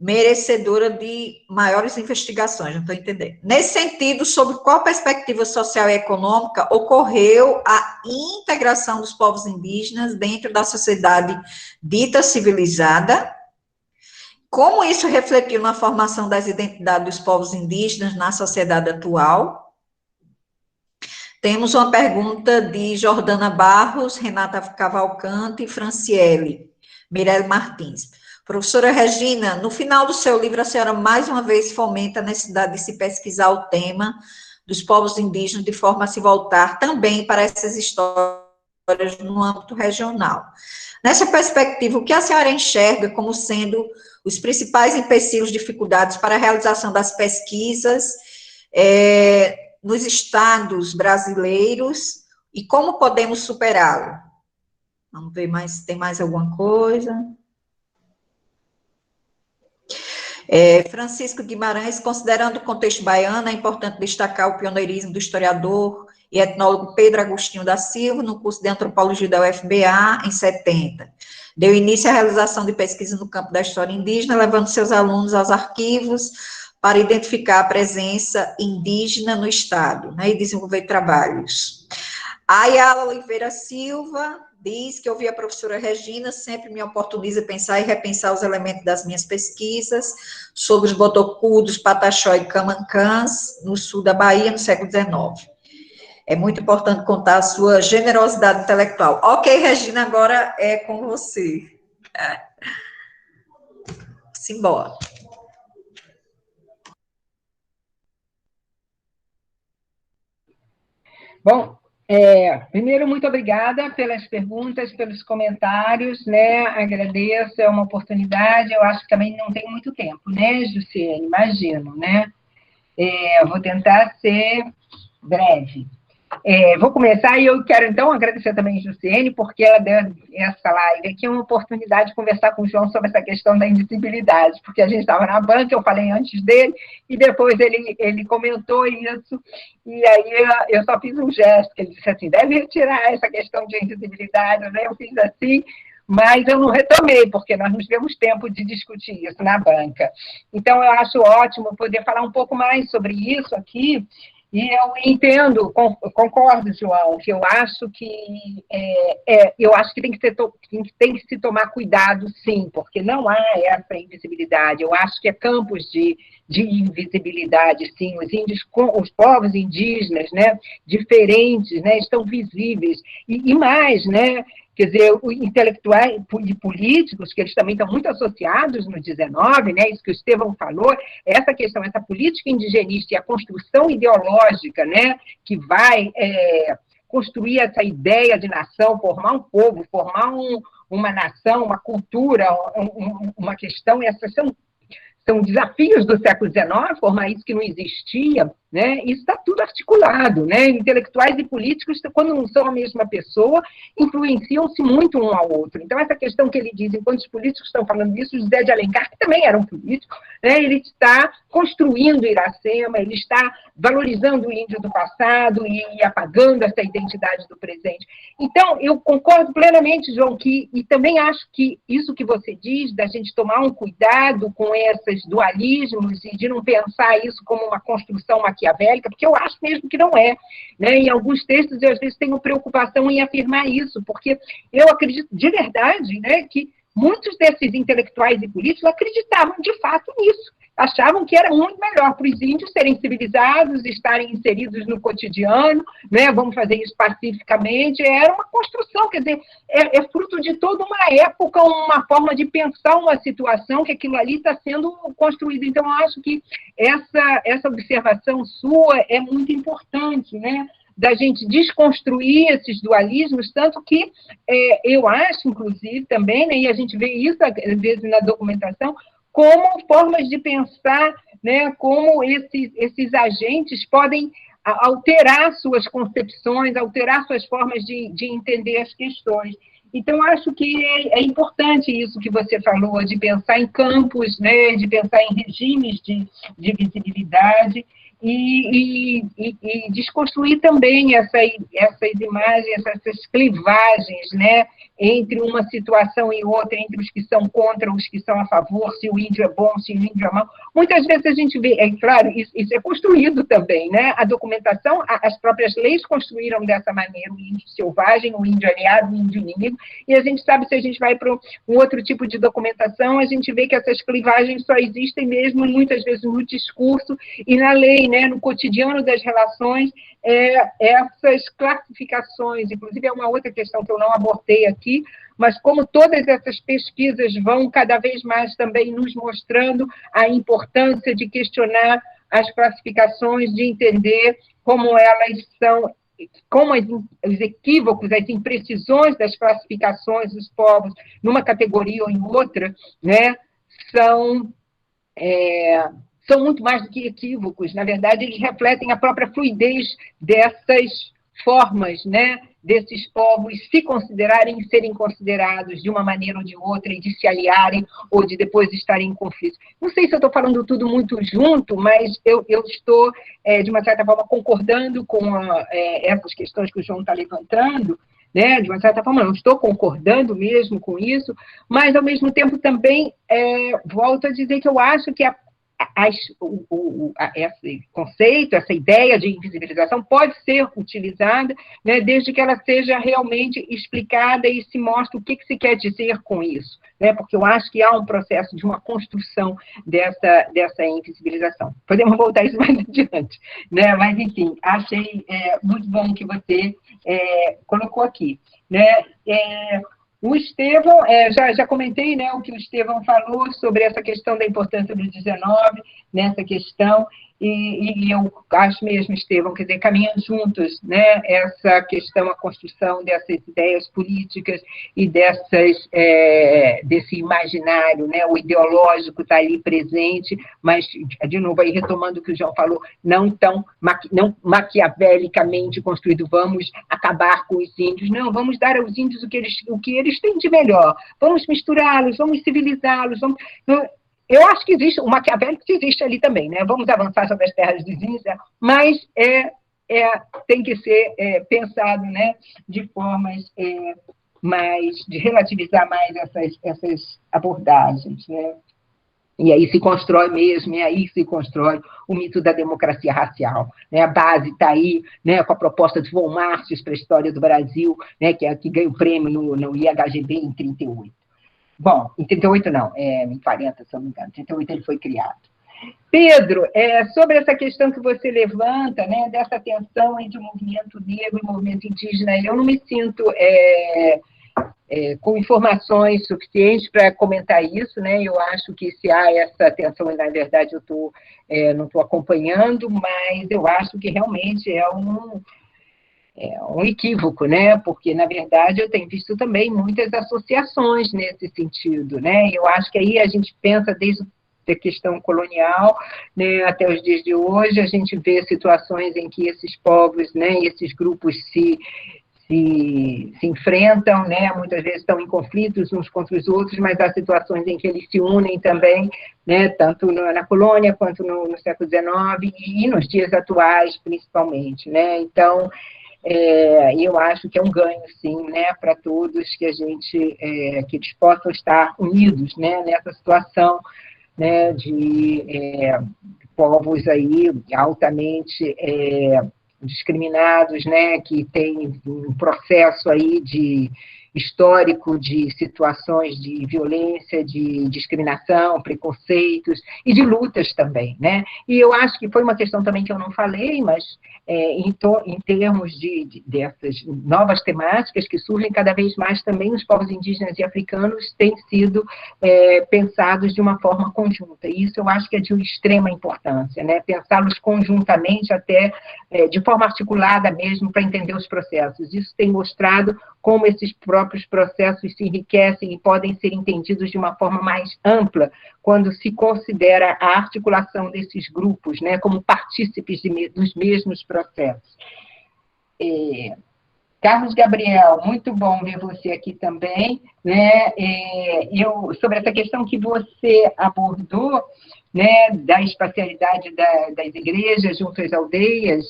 merecedora de maiores investigações, não estou entendendo. Nesse sentido, sob qual perspectiva social e econômica ocorreu a integração dos povos indígenas dentro da sociedade dita civilizada? Como isso refletiu na formação das identidades dos povos indígenas na sociedade atual? Temos uma pergunta de Jordana Barros, Renata Cavalcante e Franciele Mirelle Martins. Professora Regina, no final do seu livro, a senhora mais uma vez fomenta a necessidade de se pesquisar o tema dos povos indígenas de forma a se voltar também para essas histórias no âmbito regional. Nessa perspectiva, o que a senhora enxerga como sendo os principais empecilhos, dificuldades para a realização das pesquisas nos estados brasileiros e como podemos superá-lo? Vamos ver mais, tem mais alguma coisa? Francisco Guimarães, considerando o contexto baiano, é importante destacar o pioneirismo do historiador e etnólogo Pedro Agostinho da Silva, no curso de antropologia da UFBA, em 70. Deu início à realização de pesquisas no campo da história indígena, levando seus alunos aos arquivos para identificar a presença indígena no Estado, né, e desenvolver trabalhos. Ayala Oliveira Silva diz que ouvir a professora Regina sempre me oportuniza pensar e repensar os elementos das minhas pesquisas sobre os botocudos, pataxó e camancãs no sul da Bahia, no século XIX. É muito importante contar a sua generosidade intelectual. Ok, Regina, agora é com você. Simbora. Bom, primeiro, muito obrigada pelas perguntas, pelos comentários, né? Agradeço, é uma oportunidade. Eu acho que também não tem muito tempo, né, Jussiene? Imagino, né? Vou tentar ser breve. Vou começar e eu quero, então, agradecer também a Jussiene, porque ela deu essa live aqui uma oportunidade de conversar com o João sobre essa questão da invisibilidade, porque a gente estava na banca, eu falei antes dele, e depois ele comentou isso, e aí eu só fiz um gesto, que ele disse assim, deve retirar essa questão de invisibilidade, né? Eu fiz assim, mas eu não retomei, porque nós não tivemos tempo de discutir isso na banca. Então, eu acho ótimo poder falar um pouco mais sobre isso aqui. E eu entendo, concordo, João, que eu acho que tem que se tomar cuidado, sim, porque não há essa invisibilidade. Eu acho que é campos de invisibilidade, sim. Os povos indígenas, né, diferentes, né, estão visíveis. E mais, né? Quer dizer, os intelectuais e políticos, que eles também estão muito associados no 19, né, isso que o Estevão falou, essa questão, essa política indigenista e a construção ideológica, né, que vai construir essa ideia de nação, formar um povo, formar uma nação, uma cultura, uma questão, essas são desafios do século XIX, formar isso que não existia, né? Isso está tudo articulado, né? Intelectuais e políticos, quando não são a mesma pessoa, influenciam-se muito um ao outro. Então, essa questão que ele diz, enquanto os políticos estão falando isso, José de Alencar, que também era um político, né? Ele está construindo Iracema, ele está valorizando o índio do passado e apagando essa identidade do presente. Então, eu concordo plenamente, João, e também acho que isso que você diz, da gente tomar um cuidado com esses dualismos e de não pensar isso como uma construção maquiavélica, porque eu acho mesmo que não é. Né? Em alguns textos, eu às vezes tenho preocupação em afirmar isso, porque eu acredito de verdade, né, que muitos desses intelectuais e políticos acreditavam de fato nisso. Achavam que era muito melhor para os índios serem civilizados, estarem inseridos no cotidiano, né? Vamos fazer isso pacificamente. Era uma construção, quer dizer, é fruto de toda uma época, uma forma de pensar uma situação, que aquilo ali está sendo construído. Então, eu acho que essa observação sua é muito importante, né? Da gente desconstruir esses dualismos, tanto que eu acho, inclusive, também, né, e a gente vê isso, às vezes, na documentação, como formas de pensar, né, como esses agentes podem alterar suas concepções, alterar suas formas de entender as questões. Então, acho que é importante isso que você falou, de pensar em campos, né, de pensar em regimes de visibilidade, e desconstruir também essas imagens, essas clivagens, né, entre uma situação e outra, entre os que são contra, os que são a favor, se o índio é bom, se o índio é mau. Muitas vezes a gente vê, claro, isso é construído também, né? A documentação, as próprias leis construíram dessa maneira, o índio selvagem, o índio aliado, o índio inimigo, e a gente sabe, se a gente vai para um outro tipo de documentação, a gente vê que essas clivagens só existem mesmo, muitas vezes, no discurso e na lei, né? No cotidiano das relações, essas classificações, inclusive é uma outra questão que eu não abordei aqui, mas como todas essas pesquisas vão cada vez mais também nos mostrando a importância de questionar as classificações, de entender como elas são, como os equívocos, as imprecisões das classificações dos povos numa categoria ou em outra, né, são muito mais do que equívocos. Na verdade, eles refletem a própria fluidez dessas formas, né, desses povos se considerarem e serem considerados de uma maneira ou de outra, e de se aliarem ou de depois estarem em conflito. Não sei se eu estou falando tudo muito junto, mas eu estou, de uma certa forma, concordando com essas questões que o João está levantando, né? De uma certa forma, não estou concordando mesmo com isso, mas, ao mesmo tempo, também volto a dizer que eu acho que a esse conceito, essa ideia de invisibilização pode ser utilizada, né, desde que ela seja realmente explicada e se mostre o que se quer dizer com isso, né, porque eu acho que há um processo de uma construção dessa invisibilização. Podemos voltar a isso mais adiante, né, mas, enfim, achei muito bom que você colocou aqui, né. O Estevão, já comentei, né, o que o Estevão falou sobre essa questão da importância do 19, nessa questão, e eu acho mesmo, Estevão, quer dizer, caminham juntos, né, essa questão, a construção dessas ideias políticas e desse imaginário, né, o ideológico está ali presente, mas, de novo, aí retomando o que o João falou, não maquiavelicamente construído, vamos acabar com os índios, não, vamos dar aos índios o que eles têm de melhor, vamos misturá-los, vamos civilizá-los, eu acho que existe, o maquiavélico existe ali também, né? Vamos avançar sobre as terras dos índios, mas tem que ser pensado, né, de formas de relativizar mais essas abordagens, né? E aí se constrói mesmo, e aí se constrói o mito da democracia racial, né? A base está aí, né, com a proposta de Von Martius para a história do Brasil, né, que ganha o prêmio no IHGB em 38. Bom, em 38 não, em 40, se eu não me engano, em 38 ele foi criado. Pedro, sobre essa questão que você levanta, né, dessa tensão entre o movimento negro e o movimento indígena, eu não me sinto com informações suficientes para comentar isso, né, eu acho que se há essa tensão, e na verdade eu não estou acompanhando, mas eu acho que realmente é um equívoco, né? Porque, na verdade, eu tenho visto também muitas associações nesse sentido, né? Eu acho que aí a gente pensa desde a questão colonial, né, até os dias de hoje, a gente vê situações em que esses povos, né, esses grupos se enfrentam, né, muitas vezes estão em conflitos uns contra os outros, mas há situações em que eles se unem também, né, tanto na colônia quanto no século XIX e nos dias atuais, principalmente, né? Então, eu acho que é um ganho, sim, né, para todos, que eles possam estar unidos, né, nessa situação, né, de povos aí altamente discriminados, né, que tem um processo aí histórico de situações de violência, de discriminação, preconceitos e de lutas também, né? E eu acho que foi uma questão também que eu não falei, mas em termos dessas novas temáticas que surgem cada vez mais também, os povos indígenas e africanos têm sido pensados de uma forma conjunta. E isso eu acho que é de extrema importância, né? Pensá-los conjuntamente até de forma articulada mesmo para entender os processos. Isso tem mostrado como esses próprios processos se enriquecem e podem ser entendidos de uma forma mais ampla quando se considera a articulação desses grupos, né, como partícipes dos mesmos processos. Carlos Gabriel, muito bom ver você aqui também, né? Sobre essa questão que você abordou, né, da espacialidade das igrejas junto às aldeias.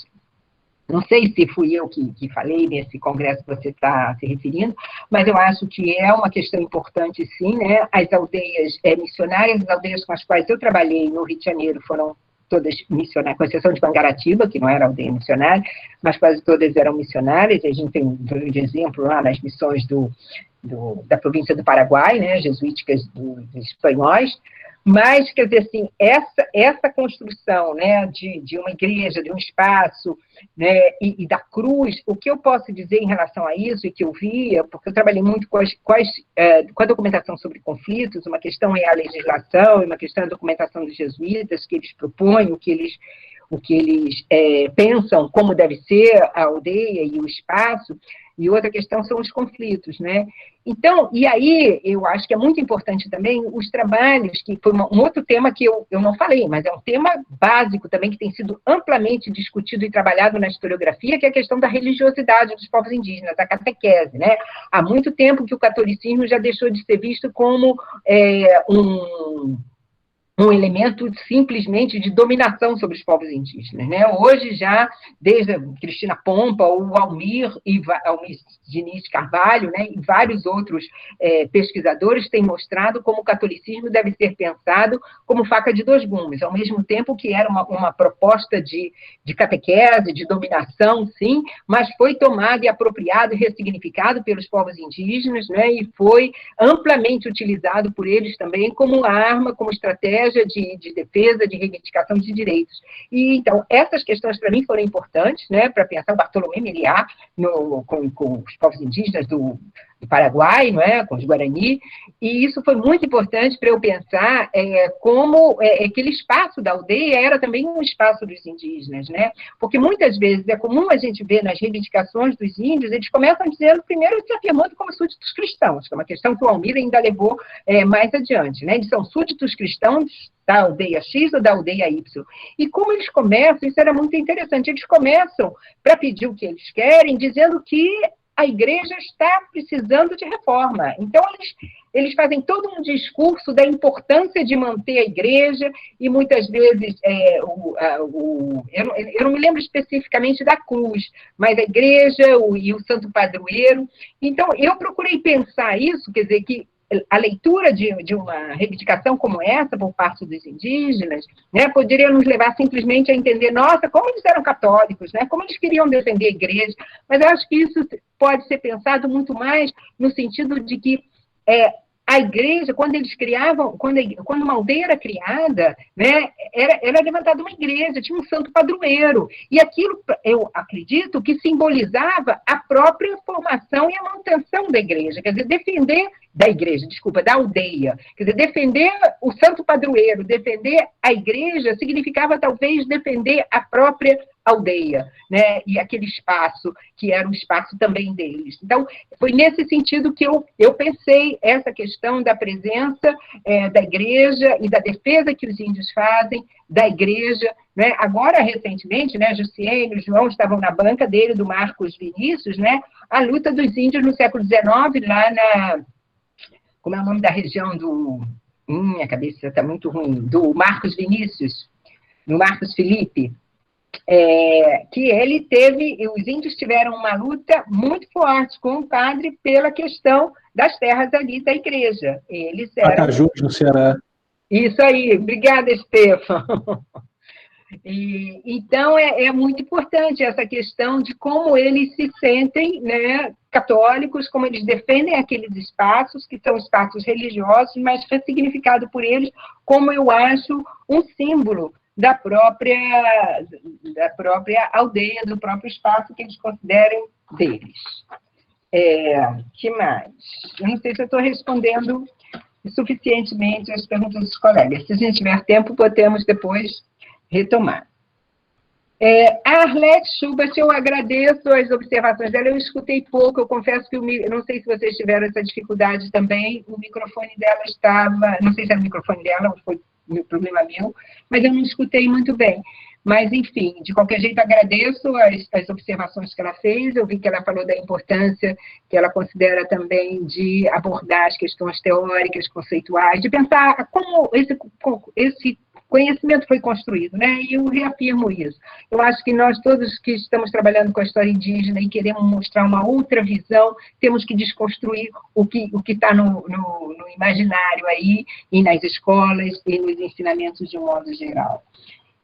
Não sei se fui eu que falei nesse congresso que você está se referindo, mas eu acho que é uma questão importante, sim, né? As aldeias missionárias, as aldeias com as quais eu trabalhei no Rio de Janeiro foram todas missionárias, com exceção de Mangaratiba, que não era aldeia missionária, mas quase todas eram missionárias. A gente tem um grande exemplo lá nas missões da província do Paraguai, né, jesuíticas dos espanhóis. Mas, quer dizer assim, essa construção, né, de uma igreja, de um espaço, né, e da cruz, o que eu posso dizer em relação a isso, e que eu via, porque eu trabalhei muito com a documentação sobre conflitos, uma questão é a legislação, e uma questão é a documentação dos jesuítas, que eles propõem, o que eles pensam, como deve ser a aldeia e o espaço, e outra questão são os conflitos, né? Então, e aí, eu acho que é muito importante também os trabalhos, que foi um outro tema que eu não falei, mas é um tema básico também, que tem sido amplamente discutido e trabalhado na historiografia, que é a questão da religiosidade dos povos indígenas, da catequese, né? Há muito tempo que o catolicismo já deixou de ser visto como um um elemento simplesmente de dominação sobre os povos indígenas, né? Hoje já, desde a Cristina Pompa, o Almir Diniz Carvalho, né, e vários outros pesquisadores têm mostrado como o catolicismo deve ser pensado como faca de dois gumes, ao mesmo tempo que era uma proposta de catequese, de dominação, sim, mas foi tomado e apropriado e ressignificado pelos povos indígenas, né, e foi amplamente utilizado por eles também como arma, como estratégia de defesa, de reivindicação de direitos. E, então, essas questões, para mim, foram importantes, né, para pensar o Bartolomé Meliá com os povos indígenas do Paraguai, não é, com os Guarani, e isso foi muito importante para eu pensar como aquele espaço da aldeia era também um espaço dos indígenas, né, porque muitas vezes é comum a gente ver nas reivindicações dos índios, eles começam dizendo, primeiro, se afirmando como súditos cristãos, que é uma questão que o Almir ainda levou mais adiante, né, eles são súditos cristãos da aldeia X ou da aldeia Y. E como eles começam, isso era muito interessante, eles começam para pedir o que eles querem, dizendo que a igreja está precisando de reforma. Então, eles fazem todo um discurso da importância de manter a igreja, e muitas vezes, eu não me lembro especificamente da cruz, mas a igreja e o santo padroeiro. Então, eu procurei pensar isso, quer dizer, que a leitura de uma reivindicação como essa por parte dos indígenas, né, poderia nos levar simplesmente a entender, nossa, como eles eram católicos, né, como eles queriam defender a igreja, mas eu acho que isso pode ser pensado muito mais no sentido de que a igreja, quando eles criavam, quando uma aldeia era criada, né, era levantada uma igreja, tinha um santo padroeiro, e aquilo, eu acredito, que simbolizava a própria formação e a manutenção da igreja, quer dizer, da aldeia, quer dizer, defender o santo padroeiro, defender a igreja, significava talvez defender a própria aldeia, né, e aquele espaço que era um espaço também deles. Então, foi nesse sentido que eu pensei essa questão da presença da igreja e da defesa que os índios fazem da igreja, né? Agora, recentemente, né, Jussiene e o João estavam na banca dele, do Marcos Vinícius, né, a luta dos índios no século XIX, lá como é o nome da região minha cabeça está muito ruim, do Marcos Vinícius, do Marcos Felipe, que os índios tiveram uma luta muito forte com o padre pela questão das terras ali da igreja. Eles eram... Pacajus, no Ceará. Isso aí, obrigada, Estefan. Então, é muito importante essa questão de como eles se sentem, né, católicos, como eles defendem aqueles espaços, que são espaços religiosos, mas ressignificado por eles, como eu acho um símbolo da própria aldeia, do próprio espaço que eles considerem deles. Que mais? Eu não sei se eu estou respondendo suficientemente as perguntas dos colegas. Se a gente tiver tempo, podemos depois retomar. A Arlete Schubert, eu agradeço as observações dela, eu escutei pouco, eu confesso que, não sei se vocês tiveram essa dificuldade também, o microfone dela estava, não sei se era o microfone dela, ou foi problema meu, mas eu não escutei muito bem. Mas, enfim, de qualquer jeito, agradeço as observações que ela fez, eu vi que ela falou da importância que ela considera também de abordar as questões teóricas, conceituais, de pensar como esse conhecimento foi construído, né? E eu reafirmo isso. Eu acho que nós todos que estamos trabalhando com a história indígena e queremos mostrar uma outra visão, temos que desconstruir o que está no imaginário aí, e nas escolas, e nos ensinamentos de um modo geral.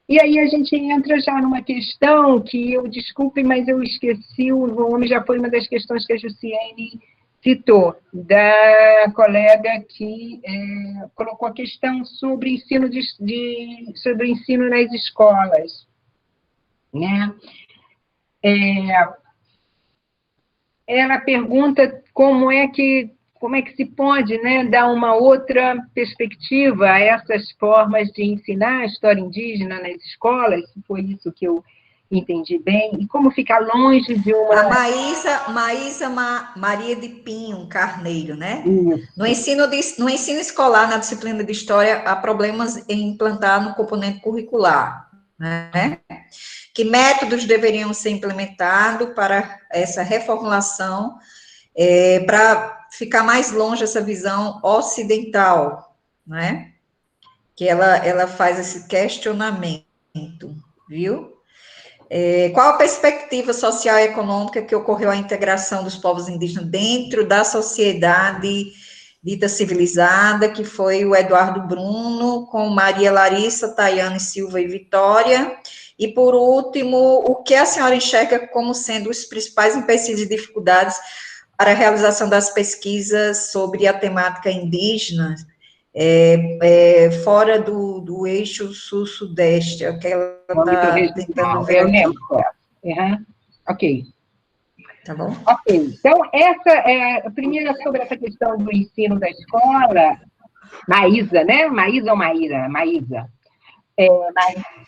E aí a gente entra já numa questão que, desculpe, mas eu esqueci, o nome já foi uma das questões que a Jussiene citou, da colega que colocou a questão sobre ensino sobre o ensino nas escolas, né? Ela pergunta como é que se pode, né, dar uma outra perspectiva a essas formas de ensinar a história indígena nas escolas, se foi isso que eu entendi bem, e como ficar longe de uma... A Maísa Maria de Pinho Carneiro, né? No ensino escolar, na disciplina de História, há problemas em implantar no componente curricular, né? Que métodos deveriam ser implementados para essa reformulação, para ficar mais longe essa visão ocidental, né? que ela faz esse questionamento, viu? Qual a perspectiva social e econômica que ocorreu a integração dos povos indígenas dentro da sociedade dita civilizada, que foi o Eduardo Bruno, com Maria Larissa, Tayane Silva e Vitória? E, por último, o que a senhora enxerga como sendo os principais empecilhos e dificuldades para a realização das pesquisas sobre a temática indígena, fora do eixo sul-sudeste, que ela está tentando ver aqui. Eu lembro. Ok. Tá bom? Ok. Então, essa é a primeira sobre essa questão do ensino da escola. Maísa, né? Maísa ou Maíra? Maísa.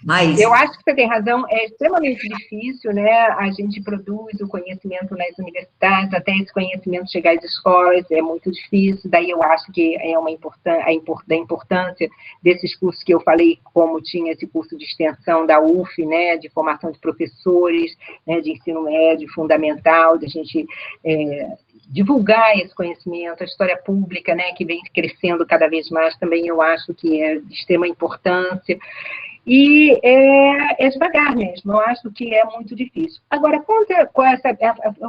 Mas eu acho que você tem razão, é extremamente difícil, né? A gente produz o conhecimento nas universidades, até esse conhecimento chegar às escolas, é muito difícil. Daí eu acho que é da importância desses cursos que eu falei, como tinha esse curso de extensão da UF, né? De formação de professores, né? De ensino médio, fundamental, de a gente divulgar esse conhecimento, a história pública, né, que vem crescendo cada vez mais, também eu acho que é de extrema importância, e é devagar mesmo, eu acho que é muito difícil. Agora,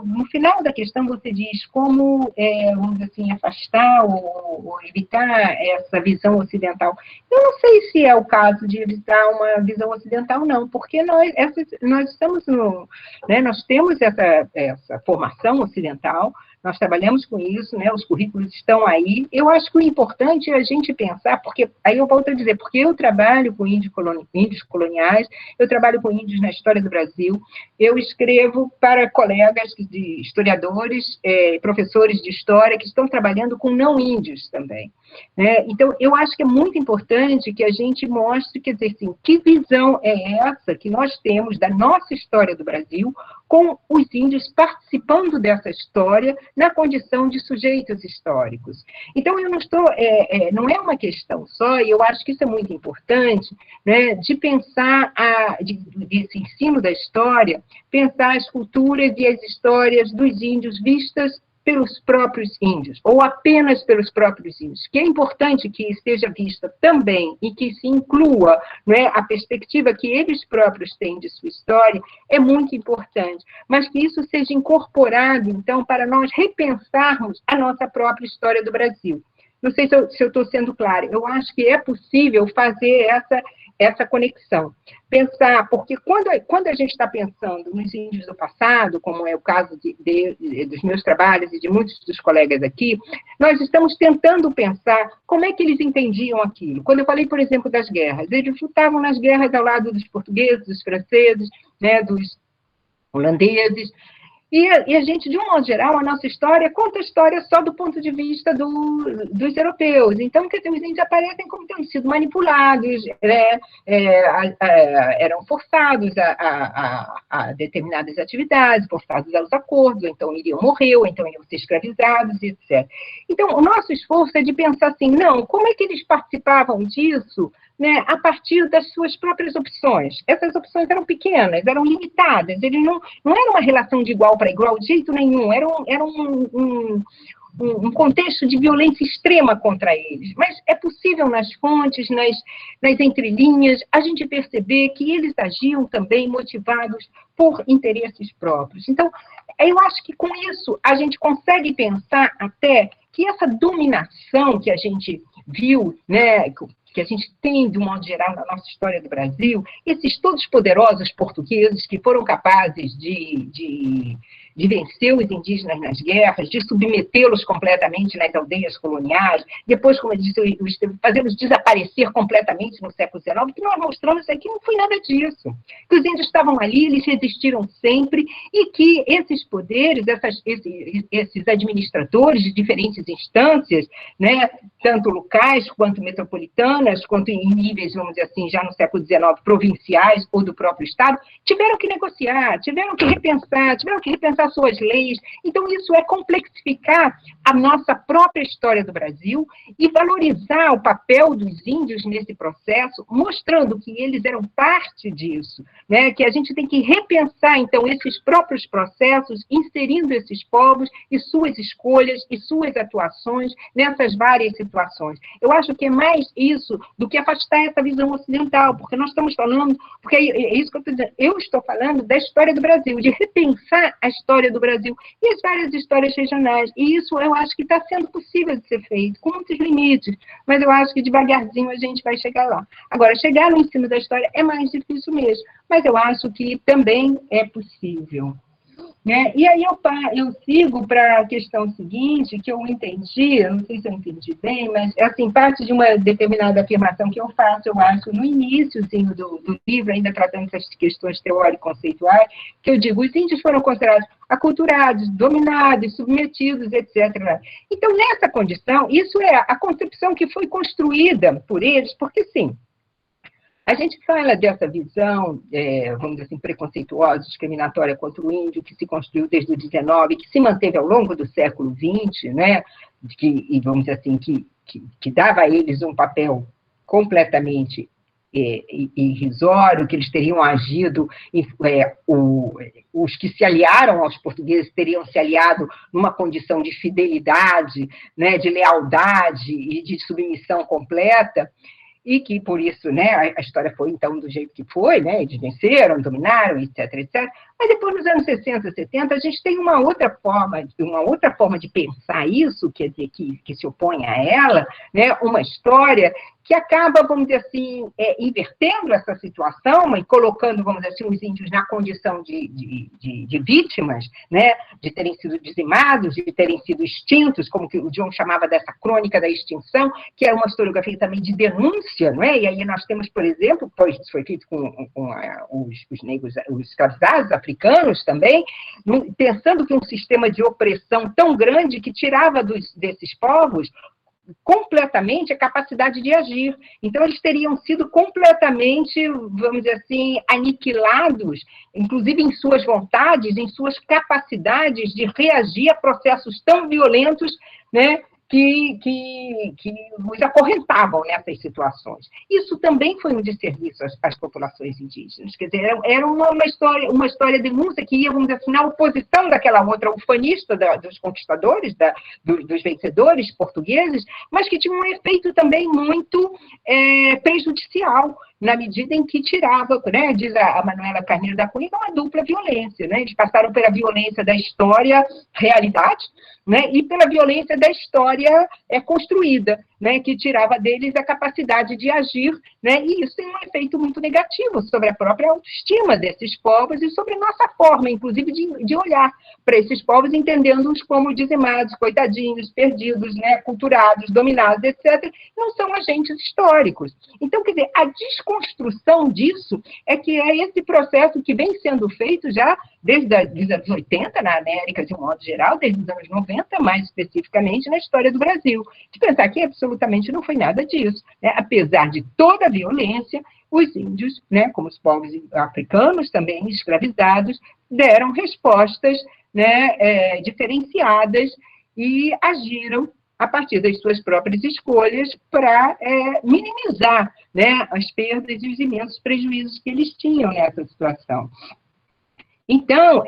no final da questão, você diz como, vamos dizer assim, afastar ou evitar essa visão ocidental. Eu não sei se é o caso de evitar uma visão ocidental, não, porque nós estamos nós temos essa formação ocidental, nós trabalhamos com isso, né? Os currículos estão aí. Eu acho que o importante é a gente pensar, porque aí eu volto a dizer, porque eu trabalho com índios coloniais, eu trabalho com índios na história do Brasil, eu escrevo para colegas de historiadores, professores de história que estão trabalhando com não índios também. Né? Então, eu acho que é muito importante que a gente mostre, quer dizer assim, que visão é essa que nós temos da nossa história do Brasil, com os índios participando dessa história na condição de sujeitos históricos. Então, eu não estou, não é uma questão só, e eu acho que isso é muito importante, né, de pensar esse ensino da história, pensar as culturas e as histórias dos índios vistas pelos próprios índios, ou apenas pelos próprios índios, que é importante que esteja vista também e que se inclua, né, a perspectiva que eles próprios têm de sua história, é muito importante, mas que isso seja incorporado, então, para nós repensarmos a nossa própria história do Brasil. Não sei se eu estou sendo clara, eu acho que é possível fazer essa conexão. Pensar, porque quando a gente está pensando nos índios do passado, como é o caso dos meus trabalhos e de muitos dos colegas aqui, nós estamos tentando pensar como é que eles entendiam aquilo. Quando eu falei, por exemplo, das guerras, eles lutavam nas guerras ao lado dos portugueses, dos franceses, né, dos holandeses, e a gente, de um modo geral, a nossa história conta a história só do ponto de vista dos europeus. Então, quer dizer, os índios aparecem como tendo sido manipulados, eram forçados a determinadas atividades, forçados aos acordos, ou então iriam morrer, ou então iriam ser escravizados, etc. Então, o nosso esforço é de pensar assim, não, como é que eles participavam disso, né, a partir das suas próprias opções. Essas opções eram pequenas, eram limitadas, ele não era uma relação de igual para igual de jeito nenhum, era um contexto de violência extrema contra eles. Mas é possível nas fontes, nas entrelinhas, a gente perceber que eles agiam também motivados por interesses próprios. Então, eu acho que com isso a gente consegue pensar até que essa dominação que a gente viu, né, que a gente tem, de um modo geral, na nossa história do Brasil, esses todos poderosos portugueses que foram capazes de vencer os indígenas nas guerras, de submetê-los completamente nas aldeias coloniais, depois, como eu disse, fazê-los desaparecer completamente no século XIX, o que nós mostramos é que não foi nada disso, que os índios estavam ali, eles resistiram sempre, e que esses poderes, esses administradores de diferentes instâncias, né, tanto locais quanto metropolitanas, quanto em níveis, vamos dizer assim, já no século XIX, provinciais ou do próprio Estado, tiveram que negociar, tiveram que repensar suas leis. Então, isso é complexificar a nossa própria história do Brasil e valorizar o papel dos índios nesse processo, mostrando que eles eram parte disso, né? Que a gente tem que repensar, então, esses próprios processos, inserindo esses povos e suas escolhas e suas atuações nessas várias situações situações. Eu acho que é mais isso do que afastar essa visão ocidental, porque nós estamos falando, porque é isso que eu estou dizendo, eu estou falando da história do Brasil, de repensar a história do Brasil e as várias histórias regionais, e isso eu acho que está sendo possível de ser feito, com muitos limites, mas eu acho que devagarzinho a gente vai chegar lá. Agora, chegar no ensino da história é mais difícil mesmo, mas eu acho que também é possível. Né? E aí eu sigo para a questão seguinte, que eu entendi, eu não sei se eu entendi bem, mas assim, parte de uma determinada afirmação que eu faço, eu acho, no iníciozinho do livro, ainda tratando essas questões teórico-conceituais, que eu digo, os índios foram considerados aculturados, dominados, submetidos, etc. Então, nessa condição, isso é a concepção que foi construída por eles, porque, sim, a gente fala dessa visão, vamos dizer assim, preconceituosa, discriminatória contra o índio, que se construiu desde o XIX, que se manteve ao longo do século XX, né? E vamos dizer assim, que dava a eles um papel completamente irrisório, que eles teriam agido, os que se aliaram aos portugueses teriam se aliado numa condição de fidelidade, né, de lealdade e de submissão completa, e que, por isso, né, a história foi, então, do jeito que foi, né, eles venceram, dominaram, etc, etc. Mas depois, nos anos 60, 70, a gente tem uma outra forma de pensar isso, quer dizer, que se opõe a ela, né, uma história que acaba, vamos dizer assim, invertendo essa situação e colocando, vamos dizer assim, os índios na condição de vítimas, né, de terem sido dizimados, de terem sido extintos, como que o John chamava dessa crônica da extinção, que é uma historiografia também de denúncia, não é? E aí nós temos, por exemplo, pois isso foi feito com os negros, os escravizados africanos também, pensando que um sistema de opressão tão grande que tirava desses povos completamente a capacidade de agir. Então, eles teriam sido completamente, vamos dizer assim, aniquilados, inclusive em suas vontades, em suas capacidades de reagir a processos tão violentos, né, que os acorrentavam nessas situações. Isso também foi um desserviço às populações indígenas. Quer dizer, era uma história de denúncia que ia, vamos dizer assim, na oposição daquela outra ufanista dos conquistadores, dos vencedores portugueses, mas que tinha um efeito também muito prejudicial, na medida em que tirava, né, diz a Manuela Carneiro da Cunha, uma dupla violência, né? Eles passaram pela violência da história, realidade, né, e pela violência da história construída, né, que tirava deles a capacidade de agir, né, e isso tem um efeito muito negativo sobre a própria autoestima desses povos e sobre a nossa forma, inclusive, de olhar para esses povos, entendendo-os como dizimados, coitadinhos, perdidos, né, culturados, dominados, etc., não são agentes históricos. Então, quer dizer, a desconstrução disso é que é esse processo que vem sendo feito já desde os anos 80, na América, de um modo geral, desde os anos 90, mais especificamente na história do Brasil, de pensar que absolutamente não foi nada disso, né? Apesar de toda a violência, os índios, né, como os povos africanos também escravizados, deram respostas, né, diferenciadas e agiram a partir das suas próprias escolhas para minimizar, né, as perdas e os imensos prejuízos que eles tinham nessa situação. Então,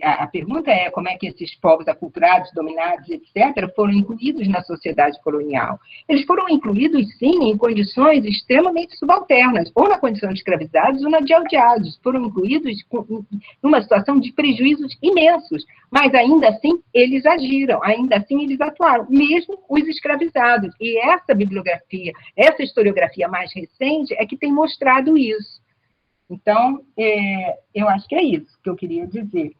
a pergunta é como é que esses povos aculturados, dominados, etc., foram incluídos na sociedade colonial. Eles foram incluídos, sim, em condições extremamente subalternas, ou na condição de escravizados ou na de aldeados. Foram incluídos numa situação de prejuízos imensos, mas ainda assim eles agiram, ainda assim eles atuaram, mesmo os escravizados. E essa bibliografia, essa historiografia mais recente é que tem mostrado isso. Então, eu acho que é isso que eu queria dizer.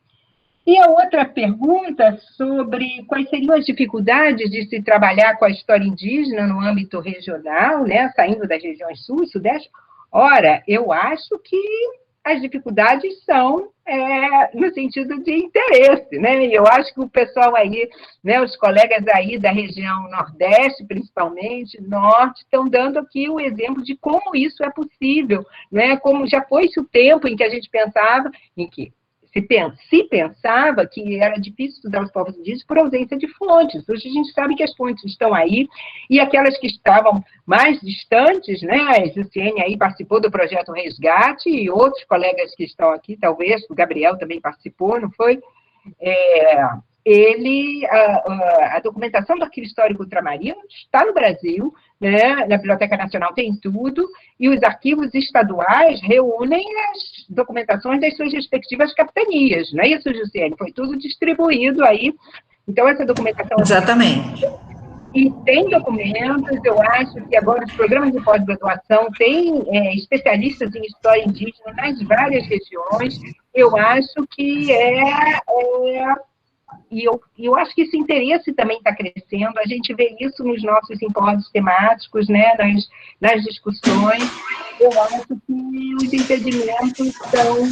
E a outra pergunta sobre quais seriam as dificuldades de se trabalhar com a história indígena no âmbito regional, né, saindo das regiões sul e sudeste. Ora, eu acho que as dificuldades são no sentido de interesse, né? E eu acho que o pessoal aí, né, os colegas aí da região Nordeste, principalmente, Norte, estão dando aqui o exemplo de como isso é possível, né? Como já foi-se o tempo em que a gente pensava, em que se pensava que era difícil estudar os povos indígenas por ausência de fontes. Hoje a gente sabe que as fontes estão aí, e aquelas que estavam mais distantes, né, a Jussiene aí participou do projeto Resgate, e outros colegas que estão aqui, talvez, o Gabriel também participou, não foi? a documentação do Arquivo Histórico Ultramarino está no Brasil, né? Na Biblioteca Nacional tem tudo, e os arquivos estaduais reúnem as documentações das suas respectivas capitanias, não é isso, Jussiane? Foi tudo distribuído aí. Então, essa documentação... Exatamente. E tem documentos, eu acho que agora os programas de pós-graduação têm especialistas em história indígena nas várias regiões. Eu acho que eu acho que esse interesse também está crescendo, a gente vê isso nos nossos simpósios temáticos, né, nas discussões. Eu acho que os entendimentos estão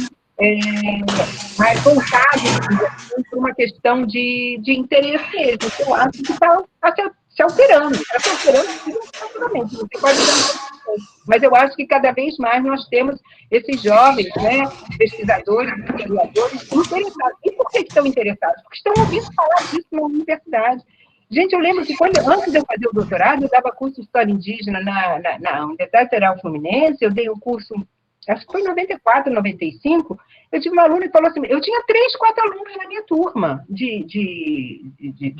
mais voltados para uma questão de interesse mesmo. Eu acho que está se alterando naturalmente, não tem quase nada. Mas eu acho que cada vez mais nós temos esses jovens, né, pesquisadores, historiadores, interessados. E por que estão interessados? Porque estão ouvindo falar disso na universidade. Gente, eu lembro que antes de eu fazer o doutorado, eu dava curso de História Indígena na Universidade Federal Fluminense, eu dei um curso, acho que foi em 94, 95, eu tive uma aluna que falou assim, eu tinha 3, 4 alunos na minha turma de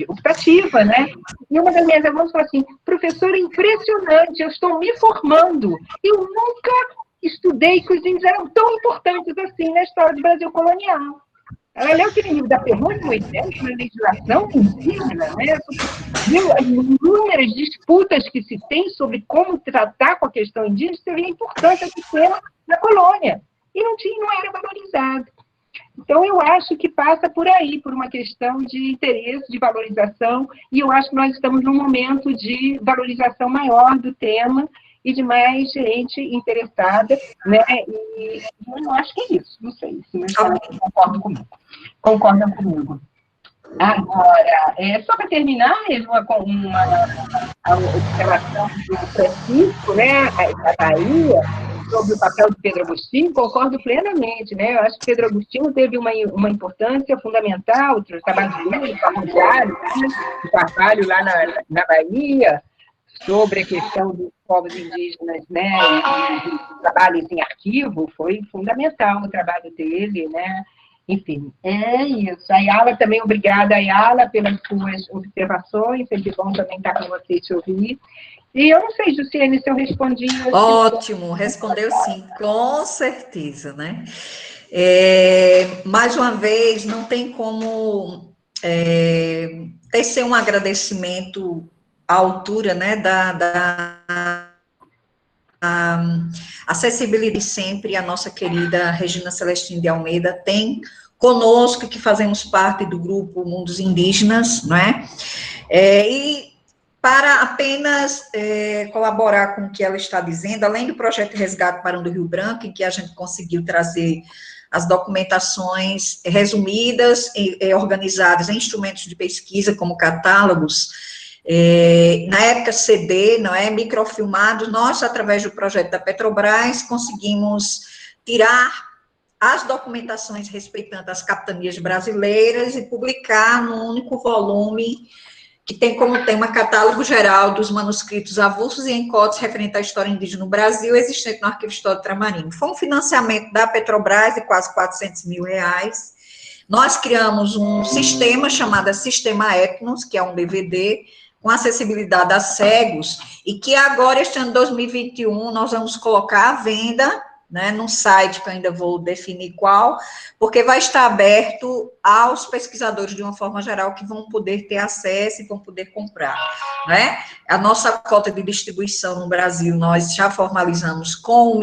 optativa, né? E uma das minhas alunas falou assim, professora, impressionante, eu estou me formando, eu nunca estudei que os índios eram tão importantes assim na história do Brasil colonial. Ela leu aquele livro da Pergunta de Moisés, sobre legislação indígena, né? Viu as inúmeras disputas que se tem sobre como tratar com a questão indígena, você vê a importância do tema na colônia. E não era valorizado. Então, eu acho que passa por aí, por uma questão de interesse, de valorização, e eu acho que nós estamos num momento de valorização maior do tema e de mais gente interessada, né? E eu acho que é isso, não sei se meus colegas concordam comigo. Agora, só para terminar, com a observação do Francisco, né, da Bahia, sobre o papel de Pedro Agostinho, concordo plenamente, né? Eu acho que Pedro Agostinho teve uma importância fundamental, o trabalho dele, o trabalho lá na Bahia, sobre a questão dos povos indígenas, né? E trabalhos em arquivo, foi fundamental o trabalho dele, né? Enfim, é isso. Ayala também, obrigada, Ayala, pelas suas observações, sempre bom também estar com você e te ouvir. E eu não sei, Jussiane, se eu respondi... Ótimo, respondeu sim, com certeza, né? Mais uma vez, não tem como tecer um agradecimento à altura, né, da acessibilidade sempre. A nossa querida Regina Celestino de Almeida tem conosco, que fazemos parte do grupo Mundos Indígenas, não é? E para apenas colaborar com o que ela está dizendo, além do projeto Resgate Barão do Rio Branco, em que a gente conseguiu trazer as documentações resumidas e organizadas em instrumentos de pesquisa, como catálogos, na época CD, não é, microfilmados, nós, através do projeto da Petrobras, conseguimos tirar as documentações respeitando as capitanias brasileiras e publicar num único volume, que tem como tema Catálogo Geral dos Manuscritos Avulsos e Encodes referente à história indígena no Brasil, existente no Arquivo Histórico Ultramarino. Foi um financiamento da Petrobras de quase R$400 mil. Nós criamos um sistema chamado Sistema Etnos, que é um DVD, com acessibilidade a cegos, e que agora, este ano 2021, nós vamos colocar à venda, né, num site que eu ainda vou definir qual, porque vai estar aberto aos pesquisadores de uma forma geral que vão poder ter acesso e vão poder comprar, né? A nossa cota de distribuição no Brasil, nós já formalizamos com o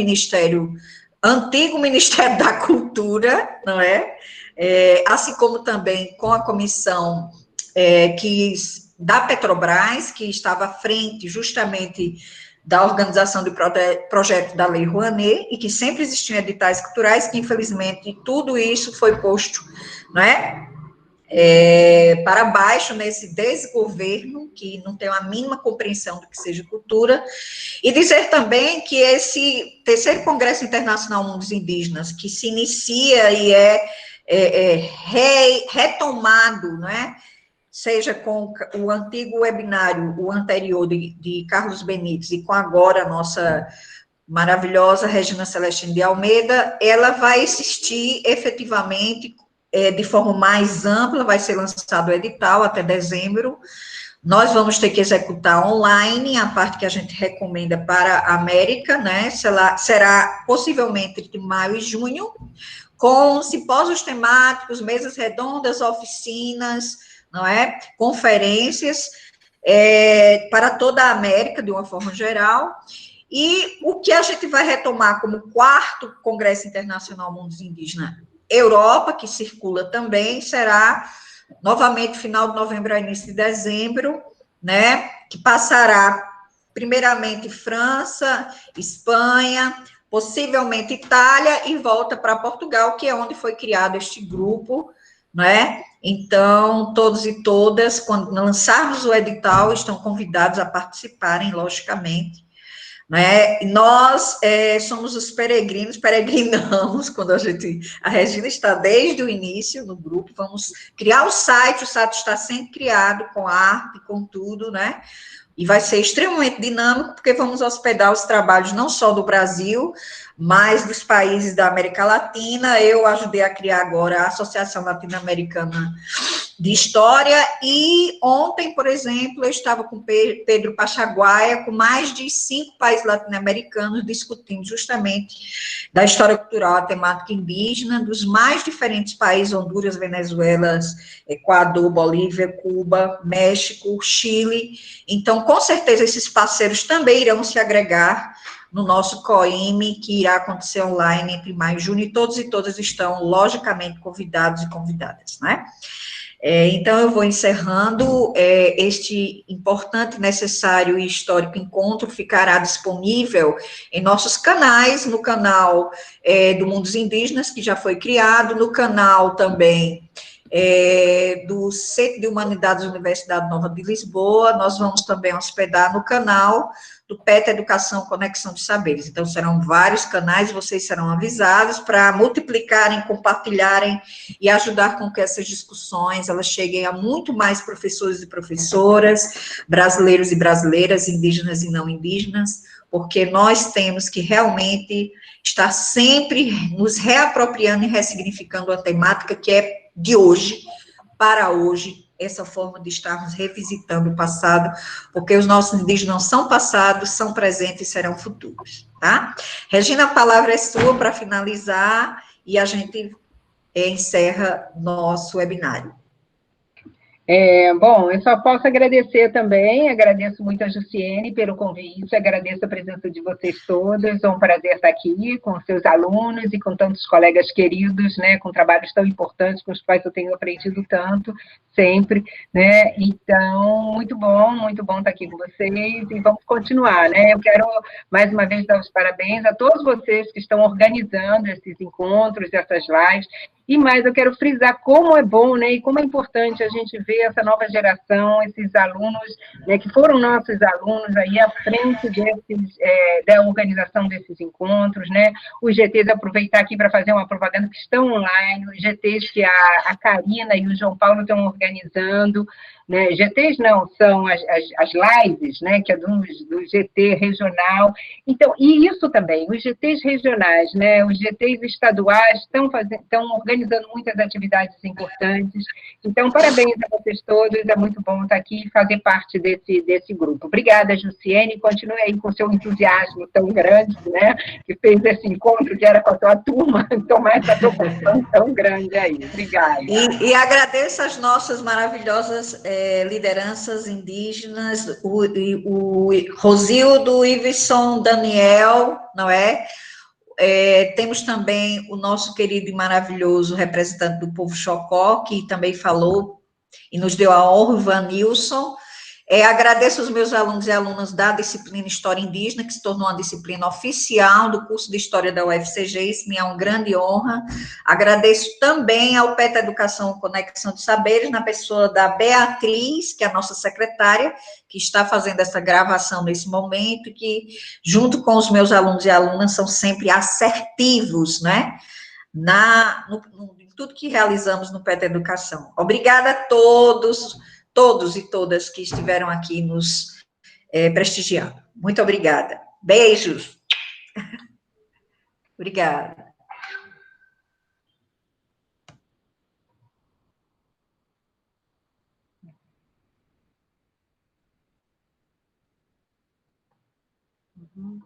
antigo Ministério da Cultura, não é? Assim como também com a comissão da Petrobras, que estava à frente justamente da organização do projeto da Lei Rouanet, e que sempre existiam editais culturais, que infelizmente tudo isso foi posto, não é? Para baixo nesse desgoverno, que não tem a mínima compreensão do que seja cultura, e dizer também que esse terceiro Congresso Internacional Mundos Indígenas, que se inicia e retomado, não é? Seja com o antigo webinário, o anterior de Carlos Benites, e com agora a nossa maravilhosa Regina Celestino de Almeida, ela vai existir efetivamente de forma mais ampla, vai ser lançado o edital até dezembro. Nós vamos ter que executar online a parte que a gente recomenda para a América, né? Será possivelmente entre maio e junho, com simpósios temáticos, mesas redondas, oficinas, não é? Conferências para toda a América, de uma forma geral. E o que a gente vai retomar como 4º Congresso Internacional Mundos Indígenas Europa, que circula também, será novamente final de novembro a início de dezembro, né? Que passará primeiramente França, Espanha, possivelmente Itália e volta para Portugal, que é onde foi criado este grupo, né? Então, todos e todas, quando lançarmos o edital, estão convidados a participarem, logicamente, né? Nós somos os peregrinamos, quando a Regina está desde o início no grupo, vamos criar o site está sendo criado com arte, com tudo, né? E vai ser extremamente dinâmico, porque vamos hospedar os trabalhos não só do Brasil, mas dos países da América Latina. Eu ajudei a criar agora a Associação Latino-Americana de História, e ontem, por exemplo, eu estava com Pedro Pachaguaia, com mais de 5 países latino-americanos, discutindo justamente da história cultural, a temática indígena, dos mais diferentes países, Honduras, Venezuela, Equador, Bolívia, Cuba, México, Chile. Então, com certeza, esses parceiros também irão se agregar no nosso COIME, que irá acontecer online entre maio e junho, e todos e todas estão, logicamente, convidados e convidadas, né? Então, eu vou encerrando. Este importante, necessário e histórico encontro ficará disponível em nossos canais, no canal do Mundos Indígenas, que já foi criado, no canal também do Centro de Humanidades da Universidade Nova de Lisboa. Nós vamos também hospedar no canal do PET Educação Conexão de Saberes. Então, serão vários canais, vocês serão avisados para multiplicarem, compartilharem e ajudar com que essas discussões elas cheguem a muito mais professores e professoras, brasileiros e brasileiras, indígenas e não indígenas, porque nós temos que realmente estar sempre nos reapropriando e ressignificando a temática que é de hoje, para hoje, essa forma de estarmos revisitando o passado, porque os nossos indígenas não são passados, são presentes e serão futuros, tá? Regina, a palavra é sua para finalizar e a gente encerra nosso webinário. Bom, eu só posso agradecer também, agradeço muito a Jussiene pelo convite, agradeço a presença de vocês todas, é um prazer estar aqui com seus alunos e com tantos colegas queridos, né, com trabalhos tão importantes com os quais eu tenho aprendido tanto, sempre, né, então, muito bom estar aqui com vocês e vamos continuar, né, eu quero mais uma vez dar os parabéns a todos vocês que estão organizando esses encontros, essas lives, e mais, eu quero frisar como é bom, né, e como é importante a gente ver essa nova geração, esses alunos, né, que foram nossos alunos aí à frente da organização desses encontros, né, os GTs, aproveitar aqui para fazer uma propaganda, que estão online, os GTs que a Karina e o João Paulo estão organizando, né, GTs não, são as lives, né, que é do GT regional, então, e isso também, os GTs regionais, né, os GTs estaduais estão organizando muitas atividades importantes, então, parabéns a vocês todos, é muito bom estar aqui e fazer parte desse grupo. Obrigada, Jussiene, continue aí com seu entusiasmo tão grande, né, que fez esse encontro, que era com a tua turma, tomar essa proporção tão grande aí. Obrigada. E agradeço as nossas maravilhosas lideranças indígenas, o Rosildo, Iveson, Daniel, não é? Temos também o nosso querido e maravilhoso representante do povo Xocó, que também falou e nos deu a honra, o Vanilson. Agradeço os meus alunos e alunas da disciplina História Indígena, que se tornou uma disciplina oficial do curso de História da UFCG, isso me é uma grande honra. Agradeço também ao PET Educação Conexão de Saberes, na pessoa da Beatriz, que é a nossa secretária, que está fazendo essa gravação nesse momento, que, junto com os meus alunos e alunas, são sempre assertivos, né? Em tudo que realizamos no PET Educação. Obrigada a todos e todas que estiveram aqui nos prestigiando. Muito obrigada. Beijos. Obrigada. Uhum.